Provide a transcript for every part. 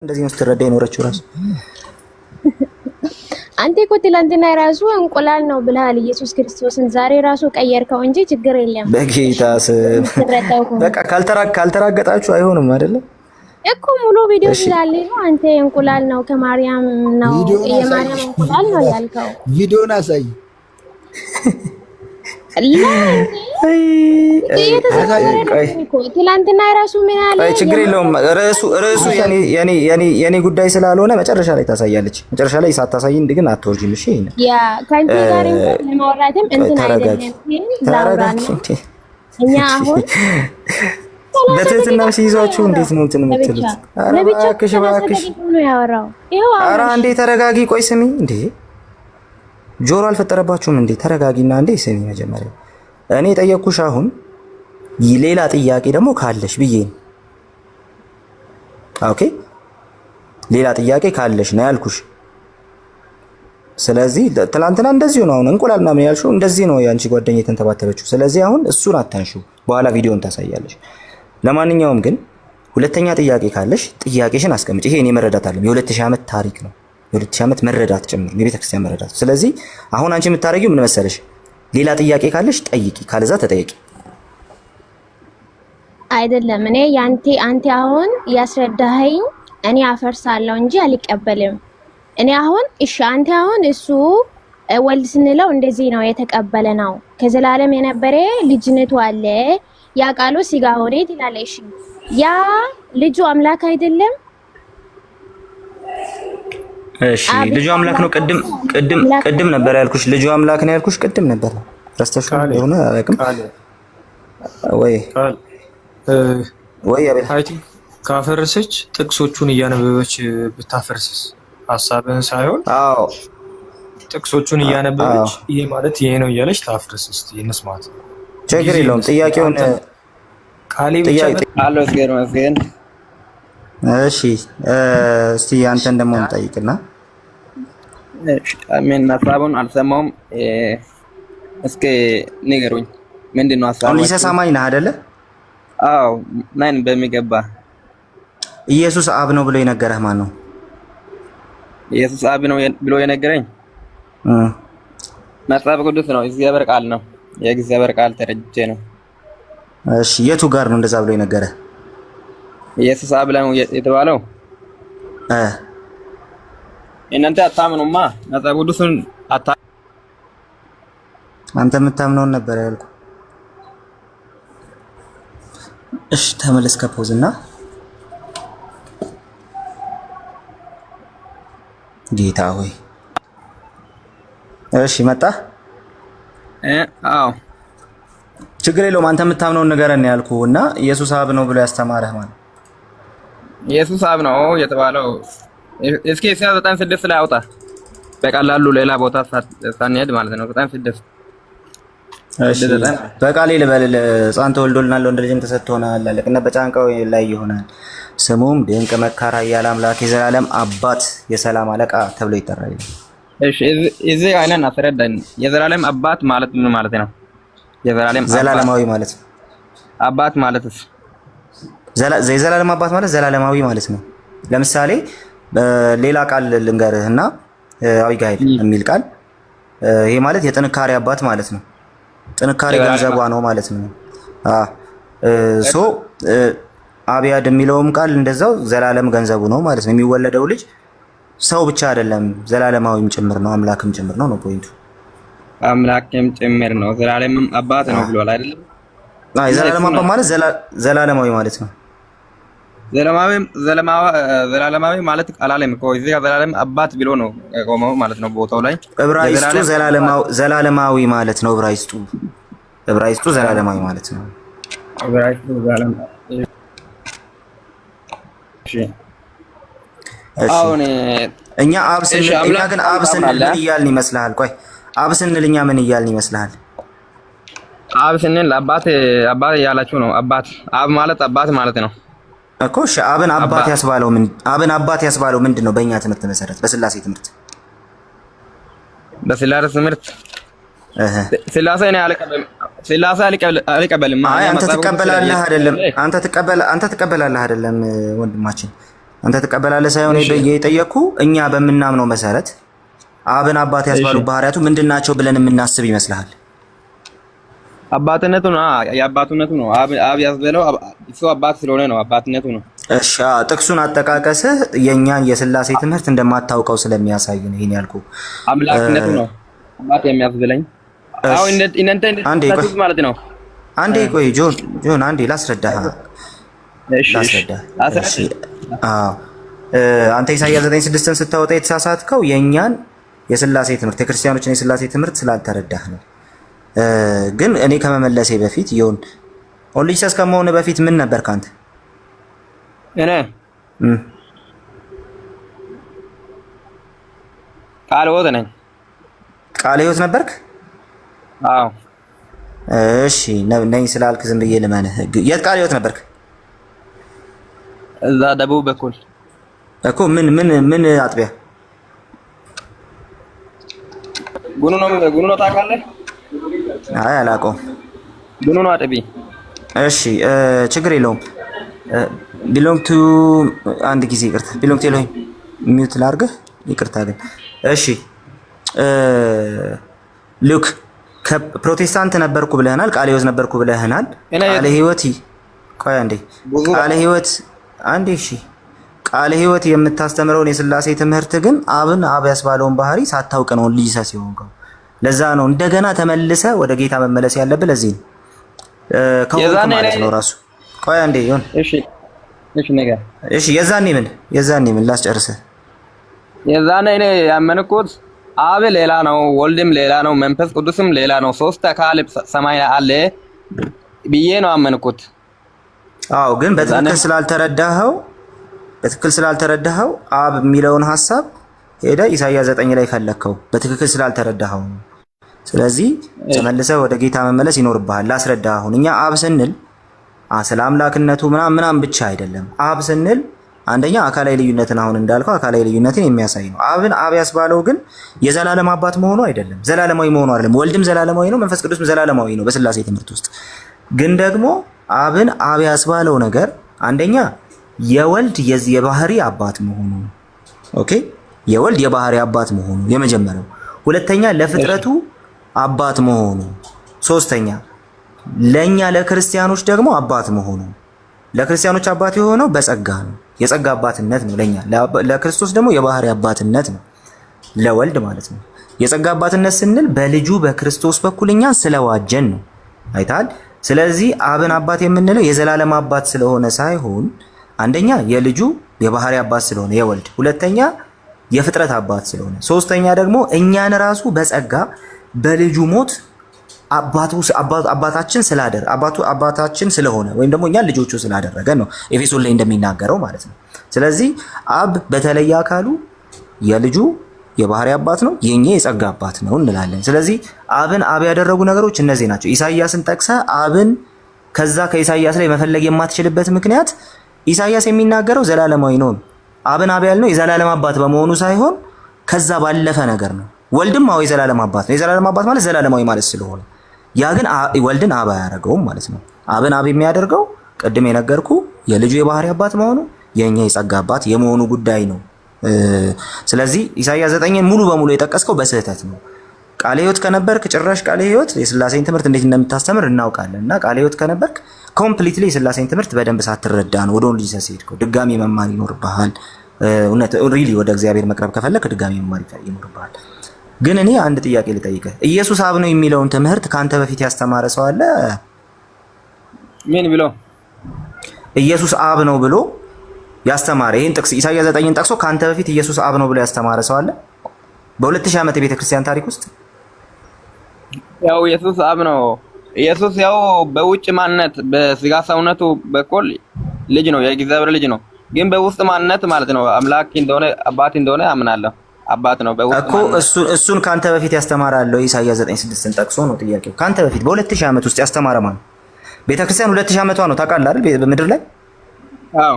እንደዚህ ነው ስትረዳ የኖረችው ራሱ። አንተ እኮ ትላንትና ራሱ እንቁላል ነው ብለሃል ኢየሱስ ክርስቶስን። ዛሬ ራሱ ቀየርከው እንጂ ችግር የለም። በጌታ ስም በቃ ካልተራገጣችሁ አይሆንም አይደለ እኮ ሙሉ ቪዲዮ ስላለ ነው። አንተ እንቁላል ነው ከማርያም ነው የማርያም እንቁላል ነው ያልከው። ቪዲዮን አሳይ። ትላንትና ራሱ ምን አለ? ችግር የለውም። ርዕሱ የኔ ጉዳይ ስላልሆነ መጨረሻ ላይ ታሳያለች። መጨረሻ ላይ ሳታሳይን ግን አትወርጂም። እሺ ያ ካንተ ጋር ለማውራትም እንትን አይደለም። ተረጋጊ። እኛ አሁን በትህትና ሲይዟችሁ እንዴት ነው እንትን የምትሉት? እባክሽ ነው ያወራው። ኧረ እንዴ ተረጋጊ። ቆይ ስሚ እንዴ ጆሮ አልፈጠረባችሁም እንዴ? ተረጋጊና እንዴ ስሚ። መጀመሪያ እኔ ጠየቅኩሽ፣ አሁን ሌላ ጥያቄ ደግሞ ካለሽ ብዬ ነው። ኦኬ ሌላ ጥያቄ ካለሽ ነው ያልኩሽ። ስለዚህ ትላንትና እንደዚህ ነው። አሁን እንቁላል ምናምን ያልሽው እንደዚህ ነው ያንቺ ጓደኛ የተንተባተበችው። ስለዚህ አሁን እሱን አታንሺው፣ በኋላ ቪዲዮን ታሳያለሽ። ለማንኛውም ግን ሁለተኛ ጥያቄ ካለሽ ጥያቄሽን አስቀምጪ። ይሄ እኔ መረዳት አለም የ2000 ዓመት ታሪክ ነው። የ2000 ዓመት መረዳት ጭምር የቤተ ክርስቲያን መረዳት። ስለዚህ አሁን አንቺ የምታረጊው ምን መሰለሽ? ሌላ ጥያቄ ካለሽ ጠይቂ፣ ካለዛ ተጠይቂ። አይደለም እኔ አንተ አሁን ያስረዳኸኝ እኔ አፈርሳለሁ እንጂ አልቀበልም። እኔ አሁን እሺ አንተ አሁን እሱ ወልድ ስንለው እንደዚህ ነው የተቀበለ ነው ከዘላለም የነበረ ልጅነቱ አለ ያ ቃሉ ስጋ ሆነ ትላለሽ። ያ ልጁ አምላክ አይደለም? እሺ ልጁ አምላክ ነው። ቅድም ነበር ያልኩሽ። ልጁ አምላክ ነው ያልኩሽ ቅድም ነበር። ረስተሽው የሆነ አላውቅም ወይ አይቲ ካፈረሰች ጥቅሶቹን እያነበበች ብታፈርስስ? ሐሳብን ሳይሆን አዎ ጥቅሶቹን እያነበበች ይሄ ማለት ይሄ ነው እያለች ታፍርስ። እስቲ እንስማት። ችግር የለውም። ጥያቄውን ቃሌ ብቻ አለው መስገን። እሺ እስቲ አንተን ደግሞ እንጠይቅና አሜን። ሐሳቡን አልሰማውም። እስኪ ንገሩኝ፣ ምንድነው ሐሳቡ? ሊሰ ሰማኝ ነህ አይደለ? አዎ ነኝ በሚገባ። ኢየሱስ አብ ነው ብሎ የነገረህ ማን ነው? ኢየሱስ አብ ነው ብሎ የነገረኝ መጽሐፍ ቅዱስ ነው። እግዚአብሔር ቃል ነው። የእግዚአብሔር ቃል ተረጅቼ ነው። እሺ የቱ ጋር ነው እንደዛ ብሎ የነገረህ? ኢየሱስ አብ ነው የተባለው። እናንተ አታምኑማ። መጽሐፍ ቅዱስን አንተ የምታምነውን ነበር ያልኩ። እሺ ተመለስ ከፖዝ እና ጌታ ሆይ እሺ መጣ። አዎ ችግር የለውም። አንተ የምታምነውን ንገረን ያልኩ እና ኢየሱስ አብ ነው ብሎ ያስተማረህ ማለት ኢየሱስ አብ ነው የተባለው። እስኪ ኢሳይያስ 9:6 ላይ አውጣ። በቃላሉ ሌላ ቦታ ሳንሄድ ማለት ነው። 9:6 እሺ በቃሌ ልበልልህ። ሕፃን ተወልዶልናል፣ ወንድ ልጅም ተሰጥቶናል፣ አለቅነት በጫንቃው ላይ ይሆናል፣ ስሙም ድንቅ መካር፣ ኃያል አምላክ፣ የዘላለም አባት፣ የሰላም አለቃ ተብሎ ይጠራል። እሺ እዚህ አይነን አስረዳኝ። የዘላለም አባት ማለት ምን ማለት ነው? ዘላለማዊ ማለት ነው። አባት ማለትስ? የዘላለም አባት ማለት ዘላለማዊ ማለት ነው። ለምሳሌ ሌላ ቃል ልንገርህና አቢጋይል የሚል ቃል ይሄ ማለት የጥንካሬ አባት ማለት ነው። ጥንካሬ ገንዘቧ ነው ማለት ነው። አብያድ የሚለውም ቃል እንደዛው ዘላለም ገንዘቡ ነው ማለት ነው። የሚወለደው ልጅ ሰው ብቻ አይደለም ዘላለማዊም ጭምር ነው፣ አምላክም ጭምር ነው ነው ፖይንቱ። አምላክም ጭምር ነው፣ ዘላለምም አባት ነው ብሏል አይደለም? አይ ዘላለም አባት ማለት ዘላለማዊ ማለት ነው። ዘላለማዊ ማለት አላለም እኮ እዚህ ጋር ዘላለም አባት ብሎ ነው ቆመው ማለት ነው ቦታው ላይ። ዕብራይስጡ ዘላለማዊ ማለት ነው። ዕብራይስጡ ዘላለማዊ ማለት ነው። ዕብራይስጡ ዘላለማዊ። አሁን እኛ ግን አብ ስንል ምን እያልን ይመስልሃል? ቆይ አብ ስንል እኛ ምን እያልን ይመስልሃል? አብ ስንል አባት እያላችሁ ነው። አብ ማለት አባት ማለት ነው እኮ። እሺ አብን አባት ያስባለው ምንድን ነው? በእኛ ትምህርት መሰረት በስላሴ ትምህርት ስላሴ ነው ስላሴ አልቀበልም። አንተ ትቀበላለህ አይደለም? አንተ ትቀበላለህ አይደለም? ወንድማችን አንተ ትቀበላለህ ሳይሆን የጠየቅኩ እኛ በምናምነው መሰረት አብን አባት ያስባሉ ባህሪያቱ ምንድናቸው ብለን የምናስብ ይመስልሃል? አባትነቱ ነው። የአባትነቱ ነው። አብ ያስበለው እሱ አባት ስለሆነ ነው። አባትነቱ ነው። እሺ ጥቅሱን አጠቃቀስህ የኛን የሥላሴ ትምህርት እንደማታውቀው ስለሚያሳይ ነው ይሄን ያልኩ። አምላክነቱ ነው አባት የሚያስበለኝ። አው እናንተ እንደዚህ ማለት ነው። አንዴ ቆይ ጆን አንዴ ላስረዳህ። እሺ አንተ ኢሳይያስ 9:6ን ስታወጣ የተሳሳትከው የኛን የሥላሴ ትምህርት የክርስቲያኖችን የሥላሴ ትምህርት ስላልተረዳህ ነው። ግን እኔ ከመመለሴ በፊት ይሁን ኦንሊ ጂሰስ ከመሆነ በፊት ምን ነበር ካንተ? እኔ ቃለ ሕይወት ነኝ። ቃለ ሕይወት ነበርክ? አዎ። እሺ ነኝ ስላልክ ዝም ብዬ ልመንህ። የት ቃለ ሕይወት ነበርክ? እዛ ደቡብ በኩል እኮ ምን አጥቢያ? ጉኑ ነው ታውቃለህ? አይ አላውቀውም። ጉኑ ነው አጥቢ። እሺ ችግር የለውም። ቢሎንግ ቱ አንድ ጊዜ ይቅርታ፣ ቢሎንግ ቱ ኤሎሂም ሚውት ላድርግህ። ይቅርታ ግን እሺ ሉክ ፕሮቴስታንት ነበርኩ ብለህናል። ቃለ ሕይወት ነበርኩ ብለህናል። ቃለ ሕይወት ቆይ አንዴ ቃለ ሕይወት አንዴ እሺ ቃለ ሕይወት የምታስተምረውን የሥላሴ ትምህርት ግን አብን አብ ያስባለውን ባህሪ ሳታውቅ ነው ልጅ ሲሆንከው። ለዛ ነው እንደገና ተመልሰ ወደ ጌታ መመለስ ያለብህ። ለዚህ ነው ከወጣ ማለት ነው ራሱ። ቆይ አንዴ ይሁን እሺ ነገር እሺ የዛኔ ምን ላስጨርሰህ። የዛኔ እኔ ያመንኩት አብ ሌላ ነው፣ ወልድም ሌላ ነው፣ መንፈስ ቅዱስም ሌላ ነው፣ ሶስት አካል ሰማይ አለ ብዬ ነው ያመንኩት። አዎ ግን በትክክል ስላልተረዳኸው አብ የሚለውን ሐሳብ ሄደ ኢሳይያስ 9 ላይ ፈለከው። በትክክል ስላልተረዳኸው ነው። ስለዚህ ተመልሰህ ወደ ጌታ መመለስ ይኖርብሃል። ላስረዳህ። አሁን እኛ አብ ስንል ስለ አምላክነቱ ምናምን ብቻ አይደለም። አብ ስንል አንደኛ አካላዊ ልዩነትን አሁን እንዳልከው አካላዊ ልዩነትን የሚያሳይ ነው። አብን አብ ያስባለው ግን የዘላለም አባት መሆኑ አይደለም፣ ዘላለማዊ መሆኑ አይደለም። ወልድም ዘላለማዊ ነው፣ መንፈስ ቅዱስም ዘላለማዊ ነው በሥላሴ ትምህርት ውስጥ። ግን ደግሞ አብን አብ ያስባለው ነገር አንደኛ የወልድ የባህሪ አባት መሆኑ፣ ኦኬ፣ የወልድ የባህሪ አባት መሆኑ የመጀመሪያው። ሁለተኛ ለፍጥረቱ አባት መሆኑ። ሶስተኛ ለኛ ለክርስቲያኖች ደግሞ አባት መሆኑ። ለክርስቲያኖች አባት የሆነው በጸጋ ነው፣ የጸጋ አባትነት ነው። ለኛ ለክርስቶስ ደግሞ የባህሪ አባትነት ነው፣ ለወልድ ማለት ነው። የጸጋ አባትነት ስንል በልጁ በክርስቶስ በኩል እኛን ስለዋጀን ነው። አይታል። ስለዚህ አብን አባት የምንለው የዘላለም አባት ስለሆነ ሳይሆን አንደኛ የልጁ የባህሪ አባት ስለሆነ የወልድ፣ ሁለተኛ የፍጥረት አባት ስለሆነ፣ ሶስተኛ ደግሞ እኛን ራሱ በጸጋ በልጁ ሞት አባታችን ስለሆነ ወይም ደግሞ እኛን ልጆቹ ስላደረገ ነው ኤፌሶን ላይ እንደሚናገረው ማለት ነው። ስለዚህ አብ በተለየ አካሉ የልጁ የባህሪ አባት ነው፣ የኛ የጸጋ አባት ነው እንላለን። ስለዚህ አብን አብ ያደረጉ ነገሮች እነዚህ ናቸው። ኢሳይያስን ጠቅሰ አብን ከዛ ከኢሳይያስ ላይ መፈለግ የማትችልበት ምክንያት ኢሳይያስ የሚናገረው ዘላለማዊ ነው። አብን አብ ያልነው የዘላለም አባት በመሆኑ ሳይሆን ከዛ ባለፈ ነገር ነው። ወልድም አዎ የዘላለም አባት ነው። የዘላለም አባት ማለት ዘላለማዊ ማለት ስለሆነ ያ ግን ወልድን አብ አያደርገውም ማለት ነው። አብን አብ የሚያደርገው ቅድም የነገርኩ የልጁ የባህሪ አባት መሆኑ የኛ የጸጋ አባት የመሆኑ ጉዳይ ነው። ስለዚህ ኢሳይያስ 9ን ሙሉ በሙሉ የጠቀስከው በስህተት ነው። ቃለ ሕይወት ከነበርክ ጭራሽ ቃለ ሕይወት የሥላሴን ትምህርት እንዴት እንደምታስተምር እናውቃለን። እና ቃለ ሕይወት ከነበርክ ኮምፕሊትሊ የሥላሴን ትምህርት በደንብ ሳትረዳ ነው ወደ ኦንሊ ጂሰስ ሄድከው። ድጋሚ መማር ይኖርብሃል። እውነት ሪሊ ወደ እግዚአብሔር መቅረብ ከፈለክ ድጋሚ መማር ይኖርብሃል። ግን እኔ አንድ ጥያቄ ልጠይቅህ። ኢየሱስ አብ ነው የሚለውን ትምህርት ካንተ በፊት ያስተማረ ሰው አለ? ምን ብሎ ኢየሱስ አብ ነው ብሎ ያስተማረ? ይሄን ጥቅስ ኢሳይያስ 9ን ጠቅሶ ካንተ በፊት ኢየሱስ አብ ነው ብሎ ያስተማረ ሰው አለ? በ2000 ዓመት የቤተ ክርስቲያን ታሪክ ውስጥ ያው ኢየሱስ አብ ነው። ኢየሱስ ያው በውጭ ማንነት በስጋ ሰውነቱ በኩል ልጅ ነው፣ የእግዚአብሔር ልጅ ነው። ግን በውስጥ ማንነት ማለት ነው አምላክ እንደሆነ አባት እንደሆነ አምናለሁ። አባት ነው በውስጥ እኮ እሱን ካንተ በፊት ያስተማረ አለው? ኢሳይያስ 9:6ን ጠቅሶ ነው ጥያቄው። ካንተ በፊት በ2000 ዓመት ውስጥ ያስተማረ ማለት ቤተክርስቲያን 2000 ዓመቷ ነው ታውቃለህ አይደል? በምድር ላይ አዎ፣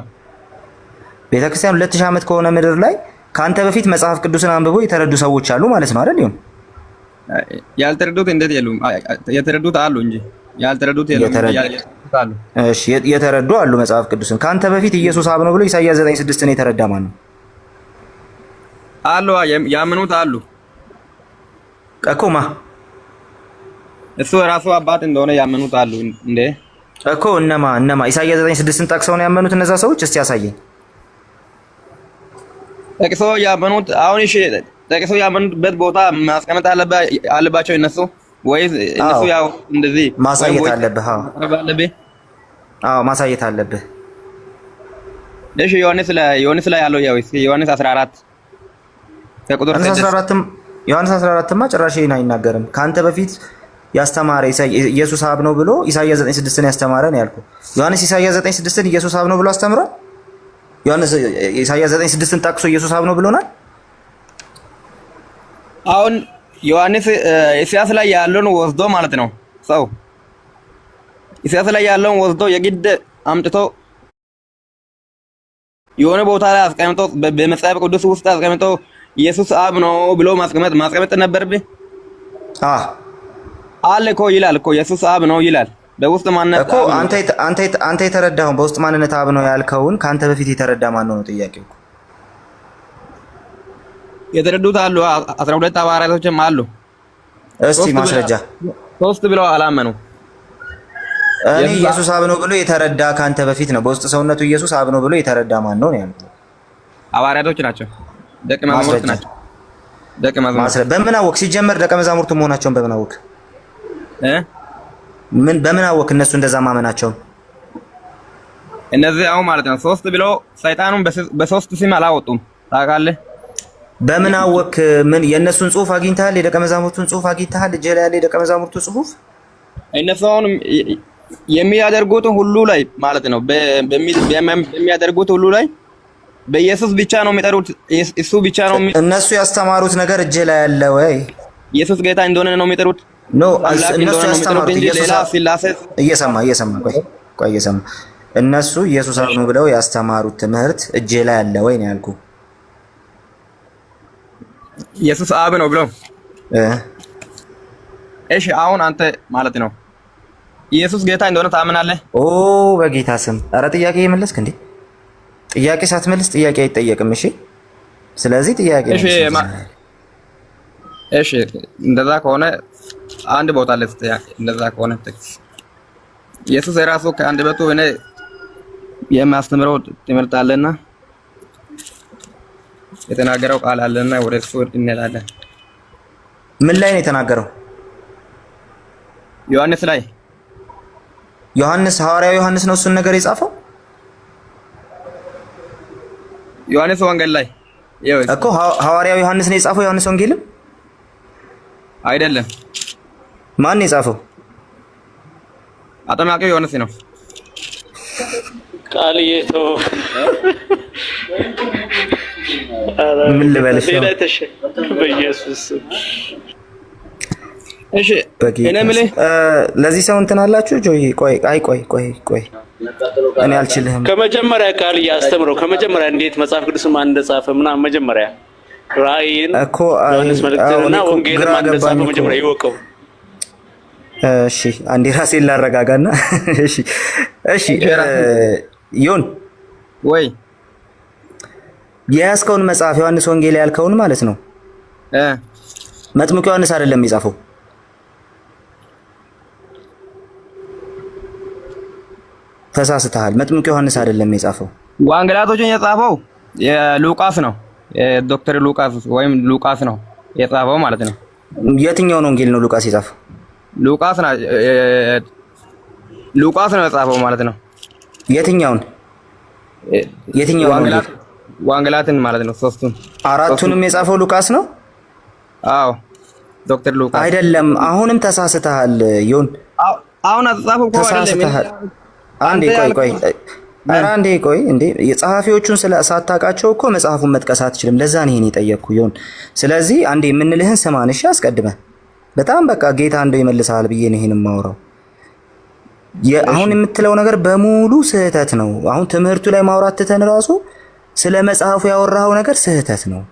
ቤተክርስቲያን 2000 ዓመት ከሆነ ምድር ላይ ካንተ በፊት መጽሐፍ ቅዱስን አንብበው የተረዱ ሰዎች አሉ ማለት ነው አይደል? ይሁን ያልተረዱት እንዴት የሉም? የተረዱት አሉ እንጂ ያልተረዱት የሉም። አሉ። እሺ የተረዱ አሉ መጽሐፍ ቅዱስን። ካንተ በፊት ኢየሱስ አብ ነው ብሎ ኢሳይያስ 9:6 የተረዳ ማን ነው? አሉ ያመኑት አሉ እኮ ማ እሱ ራሱ አባት እንደሆነ ያመኑት አሉ እንዴ እኮ እነማ ኢሳይያስ 9:6ን ጠቅሰው ነው ያመኑት እነዛ ሰዎች? እስቲ ያሳየኝ። ጠቅሰው ያመኑት አሁን እሺ ጠቅሰው ያመኑበት ቦታ ማስቀመጥ አለባቸው እነሱ ወይስ እነሱ ያው እንደዚህ ማሳየት አለብህ? አዎ ማሳየት አለብህ። እሺ ዮሐንስ ላይ ያለው ያው ዮሐንስ 14 ከቁጥር 14ም ዮሐንስ 14ማ ጭራሽ ይሄን አይናገርም። ካንተ በፊት ያስተማረ ኢየሱስ አብ ነው ብሎ ኢሳይያስ 9:6ን ያስተማረ ነው ያልኩህ። ዮሐንስ ኢሳይያስ 9:6ን ኢየሱስ አብ ነው ብሎ አስተምሯል? ዮሐንስ ኢሳይያስ 9:6ን ጠቅሶ ኢየሱስ አብ ነው ብሎናል? አሁን ዮሐንስ ኢሳይያስ ላይ ያለውን ወስዶ ማለት ነው ሰው ኢሳይያስ ላይ ያለውን ወስዶ የግድ አምጥቶ የሆነ ቦታ ላይ አስቀምጦ በመጽሐፍ ቅዱስ ውስጥ አስቀምጦ ኢየሱስ አብ ነው ብሎ ማስቀመጥ ነበርብህ። አለ እኮ ይላል እኮ ኢየሱስ አብ ነው ይላል። በውስጥ ማንነት እኮ አንተ የተረዳኸው በውስጥ ማንነት አብ ነው ያልከውን ካንተ በፊት የተረዳ ማን ነው ጥያቄው? የተረዱት አሉ 12 ሐዋርያቶችም አሉ። እስቲ ማስረጃ። 3 ብለው አላመኑ። እኔ ኢየሱስ አብ ነው ብሎ የተረዳ ካንተ በፊት ነው በውስጥ ሰውነቱ ኢየሱስ አብ ነው ብሎ የተረዳ ማን ነው ያልኩት? ሐዋርያቶች ናቸው። ደቀ መዛሙርት ናቸው። ደቀ መዛሙርት በምን አወቅ? ሲጀመር ደቀ መዛሙርቱ መሆናቸውን በምን አወቅ? በምን አወቅ እነሱ እንደዛ ማመናቸውን? እነዚህ አሁን ማለት ነው 3 ብለው ሰይጣኑን በ3 ስም አላወጡም ታውቃለህ? በምን አወቅ? ምን የእነሱን ጽሑፍ አግኝተሃል? የደቀ መዛሙርቱን ጽሑፍ አግኝተሃል? እጄ ላይ ያለ የደቀ መዛሙርቱ ጽሑፍ እነሱ አሁን የሚያደርጉት ሁሉ ላይ ማለት ነው በሚያደርጉት ሁሉ ላይ በኢየሱስ ብቻ ነው የሚጠሩት። እሱ ብቻ ነው እነሱ ያስተማሩት ነገር እጄ ላይ ያለ ወይ ኢየሱስ ጌታ እንደሆነ ነው የሚጠሩት። ኖ እነሱ ያስተማሩት ኢየሱስ እየሰማ ቆይ እነሱ ኢየሱስ አብ ነው ብለው ያስተማሩት ትምህርት እጄ ላይ ያለ ወይ ነው ያልኩህ። ኢየሱስ አብ ነው ብለው እሺ አሁን አንተ ማለት ነው ኢየሱስ ጌታ እንደሆነ ታምናለህ? ኦ በጌታ ስም ኧረ ጥያቄ የመለስክ እንዴ? ጥያቄ ሳትመልስ ጥያቄ አይጠየቅም። እሺ ስለዚህ ጥያቄ እሺ እንደዛ ከሆነ አንድ ቦታ ላይ ጥያቄ እንደዛ ከሆነ ኢየሱስ የራሱ ከአንደበቱ እኔ የሚያስተምረው ትምህርት አለና የተናገረው ቃል አለና ወደ እሱ እንሄዳለን። ምን ላይ ነው የተናገረው? ዮሐንስ ላይ ሐዋርያው ዮሐንስ ነው እሱን ነገር የጻፈው? ዮሐንስ ወንጌል ላይ እኮ ሐዋርያው ዮሐንስ ነው የጻፈው። ዮሐንስ ወንጌልም አይደለም። ማን ነው የጻፈው? አጠማቂው ዮሐንስ ነው። ቃልዬቶ ምን ልበልሽ? በኢየሱስ እሺ እኔ የምልህ ለዚህ ሰው እንትን አላችሁ ጆይ? ቆይ እኔ አልችልህም። ከመጀመሪያ ቃል ያስተምረው ከመጀመሪያ እንዴት መጽሐፍ ቅዱስን ማን እንደጻፈ ምናምን መጀመሪያ ራእይን እኮ ዮሐንስ መልእክትንና ወንጌልን ማን እንደጻፈ መጀመሪያ ይወቀው። እሺ አንዴ ራሴን ላረጋጋና እሺ ዮን ወይ የያዝከውን መጽሐፍ ዮሐንስ ወንጌል ያልከውን ማለት ነው መጥምቁ ዮሐንስ አይደለም የጻፈው። ተሳስተሃል። መጥምቁ ዮሐንስ አይደለም የጻፈው። ወንጌላቶችን የጻፈው የሉቃስ ነው። ዶክተር ሉቃስ ወይም ሉቃስ ነው የጻፈው ማለት ነው። የትኛውን ወንጌል ነው ሉቃስ የጻፈው? ሉቃስ ነው የጻፈው ማለት ነው። የትኛውን ወንጌላትን ማለት ነው። አራቱንም የጻፈው ሉቃስ ነው? አዎ ዶክተር ሉቃስ አይደለም። አሁንም ተሳስተሃል ዮን። አሁን አጻፈው እኮ አይደለም። አንዴ ቆይ እንዴ የጸሐፊዎቹን ሳታውቃቸው እኮ መጽሐፉን መጥቀስ አትችልም። ለዛ ነው ይሄን የጠየቅኩህ ዮን። ስለዚህ አንዴ የምንልህን ስማን እሺ? አስቀድመህ በጣም በቃ ጌታ እንደው ይመልሳል ብዬ ነው ይሄን የማወራው። አሁን የምትለው ነገር በሙሉ ስህተት ነው። አሁን ትምህርቱ ላይ ማውራት ትተን ራሱ ስለ መጽሐፉ ያወራው ነገር ስህተት ነው።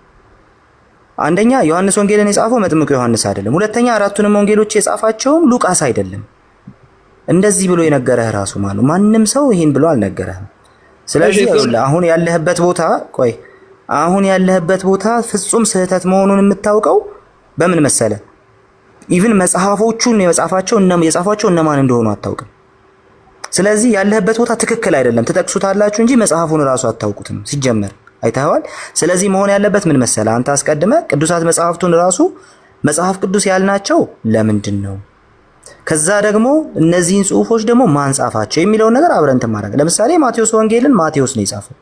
አንደኛ ዮሐንስ ወንጌልን የጻፈው መጥምቁ ዮሐንስ አይደለም። ሁለተኛ አራቱንም ወንጌሎች የጻፋቸውም ሉቃስ አይደለም። እንደዚህ ብሎ የነገረህ ራሱ ማን ነው? ማንም ሰው ይሄን ብሎ አልነገረህም። ስለዚህ አሁን ያለህበት ቦታ አሁን ያለህበት ቦታ ፍጹም ስህተት መሆኑን የምታውቀው በምን መሰለ? ኢቭን መጽሐፎቹን የጻፏቸው እነማን እንደሆኑ አታውቅም። ስለዚህ ያለህበት ቦታ ትክክል አይደለም። ትጠቅሱታላችሁ እንጂ መጽሐፉን ራሱ አታውቁትም ሲጀመር። አይተኸዋል። ስለዚህ መሆን ያለበት ምን መሰለ? አንተ አስቀድመ ቅዱሳት መጽሐፍቱን ራሱ መጽሐፍ ቅዱስ ያልናቸው ለምንድን ነው? ከዛ ደግሞ እነዚህን ጽሁፎች ደግሞ ማን ጻፋቸው የሚለውን ነገር አብረን ተማረግ። ለምሳሌ ማቴዎስ ወንጌልን ማቴዎስ ነው የጻፈው።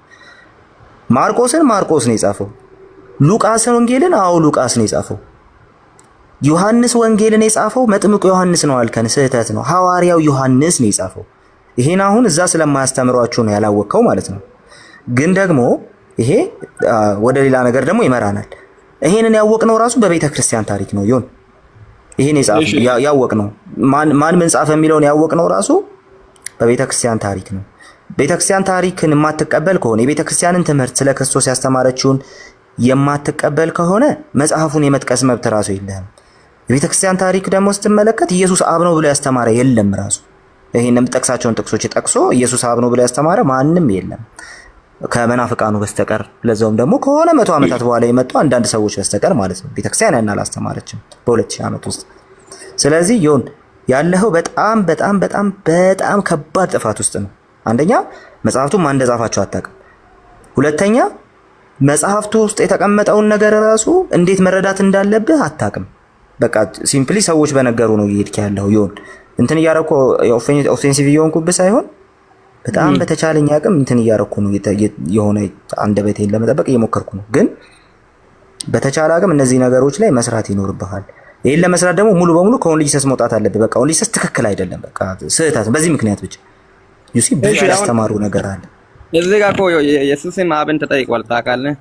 ማርቆስን ማርቆስ ነው የጻፈው። ሉቃስን ወንጌልን ሉቃስ ነው የጻፈው። ዮሐንስ ወንጌልን የጻፈው መጥምቁ ዮሐንስ ነው አልከን፣ ስህተት ነው። ሐዋርያው ዮሐንስ ነው የጻፈው። ይሄን አሁን እዛ ስለማያስተምሯችሁ ነው ያላወቀው ማለት ነው። ግን ደግሞ ይሄ ወደ ሌላ ነገር ደግሞ ይመራናል። ይሄንን ያወቅነው ራሱ በቤተ ክርስቲያን ታሪክ ነው። ይሄን ያወቅነው ማን ምን ጻፈ የሚለውን ያወቅነው ራሱ በቤተ ክርስቲያን ታሪክ ነው። ቤተ ክርስቲያን ታሪክን የማትቀበል ከሆነ የቤተ ክርስቲያንን ትምህርት ስለ ክርስቶስ ያስተማረችውን የማትቀበል ከሆነ መጽሐፉን የመጥቀስ መብት ራሱ የለህም። የቤተ ክርስቲያን ታሪክ ደግሞ ስትመለከት ኢየሱስ አብ ነው ብሎ ያስተማረ የለም። ራሱ ይሄን የምጠቅሳቸውን ጥቅሶች ጠቅሶ ኢየሱስ አብ ነው ብሎ ያስተማረ ማንም የለም ከመናፍቃኑ በስተቀር፣ ለዛውም ደግሞ ከሆነ 100 ዓመታት በኋላ የመጡ አንዳንድ ሰዎች በስተቀር ማለት ነው። ቤተክርስቲያን ያን አላስተማረችም በ2000 ዓመት ውስጥ። ስለዚህ ያለኸው በጣም በጣም በጣም በጣም ከባድ ጥፋት ውስጥ ነው። አንደኛ መጽሐፍቱን ማን እንደጻፋቸው አታውቅም። ሁለተኛ መጽሐፍቱ ውስጥ የተቀመጠውን ነገር ራሱ እንዴት መረዳት እንዳለብህ አታውቅም። በቃ ሲምፕሊ ሰዎች በነገሩ ነው እየሄድክ ያለው። እንትን እያረኩ ኦፌንሲቭ እየሆንኩብህ ሳይሆን በጣም በተቻለኝ አቅም እንትን እያረኩ ነው። የሆነ አንደበቴን ለመጠበቅ እየሞከርኩ ነው። ግን በተቻለ አቅም እነዚህ ነገሮች ላይ መስራት ይኖርብሃል። ይሄን ለመስራት ደግሞ ሙሉ በሙሉ ከኦንሊጂሰስ መውጣት አለብህ። በቃ ኦንሊጂሰስ ትክክል አይደለም፣ በቃ ስህተት። በዚህ ምክንያት ብቻ ብዙ ያስተማሩ ነገር አለ። እዚህ ጋር እኮ ኢየሱስም አብን ተጠይቋል ታውቃለህ?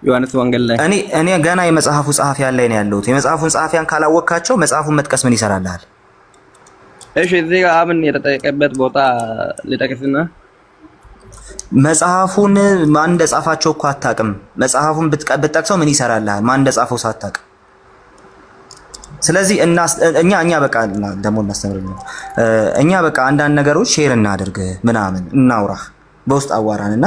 ዮሐንስ ወንጌል ላይ እኔ ገና የመጽሐፉ ጸሐፊያን ላይ ነው ያለሁት። የመጽሐፉን ጸሐፊያን ካላወቅካቸው መጽሐፉን መጥቀስ ምን ይሰራልሃል? እሺ እዚህ ጋር አብን የተጠየቀበት ቦታ ልጠቅስና መጽሐፉን ማን እንደጻፋቸው እኮ አታውቅም። መጽሐፉን ብትጠቅሰው ምን ይሰራልሃል? ማን እንደጻፈው ሳታውቅ። ስለዚህ እኛ በቃ ደግሞ እናስተምርልን። እኛ በቃ አንዳንድ ነገሮች ሼር እናድርግ ምናምን እናውራ፣ በውስጥ አዋራንና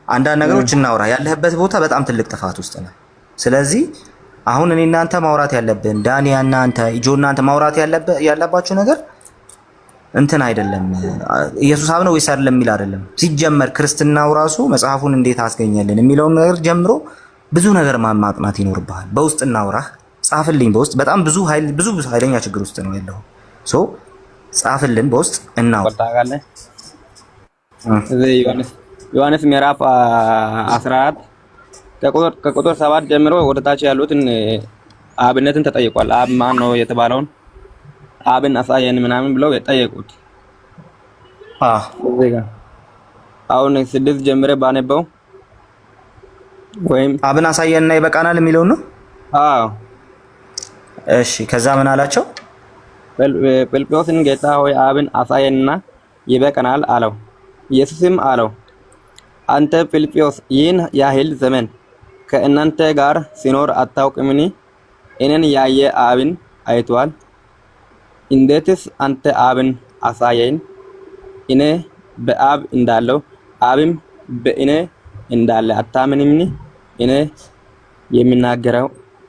አንዳንድ ነገሮች እናውራ። ያለህበት ቦታ በጣም ትልቅ ጥፋት ውስጥ ነው። ስለዚህ አሁን እኔ እናንተ ማውራት ያለብን ዳንያና አንተ እናንተ ማውራት ያለባችሁ ነገር እንትን አይደለም። ኢየሱስ አብ ነው ወይስ አይደለም የሚል አይደለም። ሲጀመር ክርስትናው ራሱ መጽሐፉን እንዴት አስገኘልን የሚለውን ነገር ጀምሮ ብዙ ነገር ማጥናት ይኖርብሃል። በውስጥ እናውራ፣ ጻፍልኝ በውስጥ። በጣም ብዙ ኃይለኛ ችግር ውስጥ ነው ያለው። ጻፍልን በውስጥ እናውራ። ዮሐንስ ምዕራፍ 14 ከቁጥር 7 ጀምሮ ወደ ታች ያሉትን አብነትን ተጠይቋል። አብ ማን ነው የተባለውን አብን አሳየን ምናምን ብለው የጠየቁት። አሁን 6 ጀምሬ ባነበው ወይም አብን አሳየንና ይበቃናል የሚለው ነው። እሺ ከዛ ምን አላቸው? ፊልጶስን ጌታ ሆይ አብን አሳየንና ይበቃናል አለው። ኢየሱስም አለው አንተ ፊልጶስ ይህን ያህል ዘመን ከእናንተ ጋር ሲኖር አታውቅምን? እኔን ያየ አብን አይቷል። እንዴትስ አንተ አብን አሳየን? እኔ በአብ እንዳለው አብም በእኔ እንዳለ አታምንምን? እኔ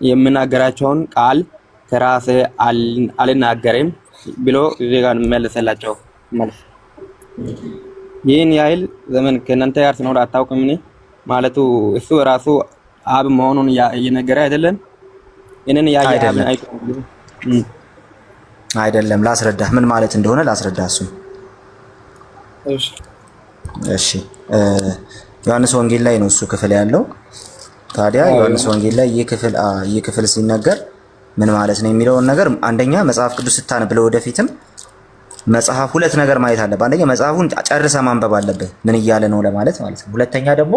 የምናገራቸውን ቃል ከራሴ አልናገርም ብሎ እዚህ ጋር መለሰላቸው። መልስ ይህን ያህል ዘመን ከእናንተ ጋር ሲኖር አታውቅምን ማለቱ እሱ ራሱ አብ መሆኑን እየነገረ አይደለም? እኔን ያየ አብን አይደለም። ላስረዳህ ምን ማለት እንደሆነ ላስረዳህ። እሱ እሺ ዮሐንስ ወንጌል ላይ ነው እሱ ክፍል ያለው። ታዲያ ዮሐንስ ወንጌል ላይ ይህ ክፍል ሲነገር ምን ማለት ነው የሚለውን ነገር አንደኛ መጽሐፍ ቅዱስ ስታነብ ወደፊትም መጽሐፍ ሁለት ነገር ማየት አለብህ። አንደኛ መጽሐፉን ጨርሰህ ማንበብ አለብህ ምን እያለ ነው ለማለት ማለት ነው። ሁለተኛ ደግሞ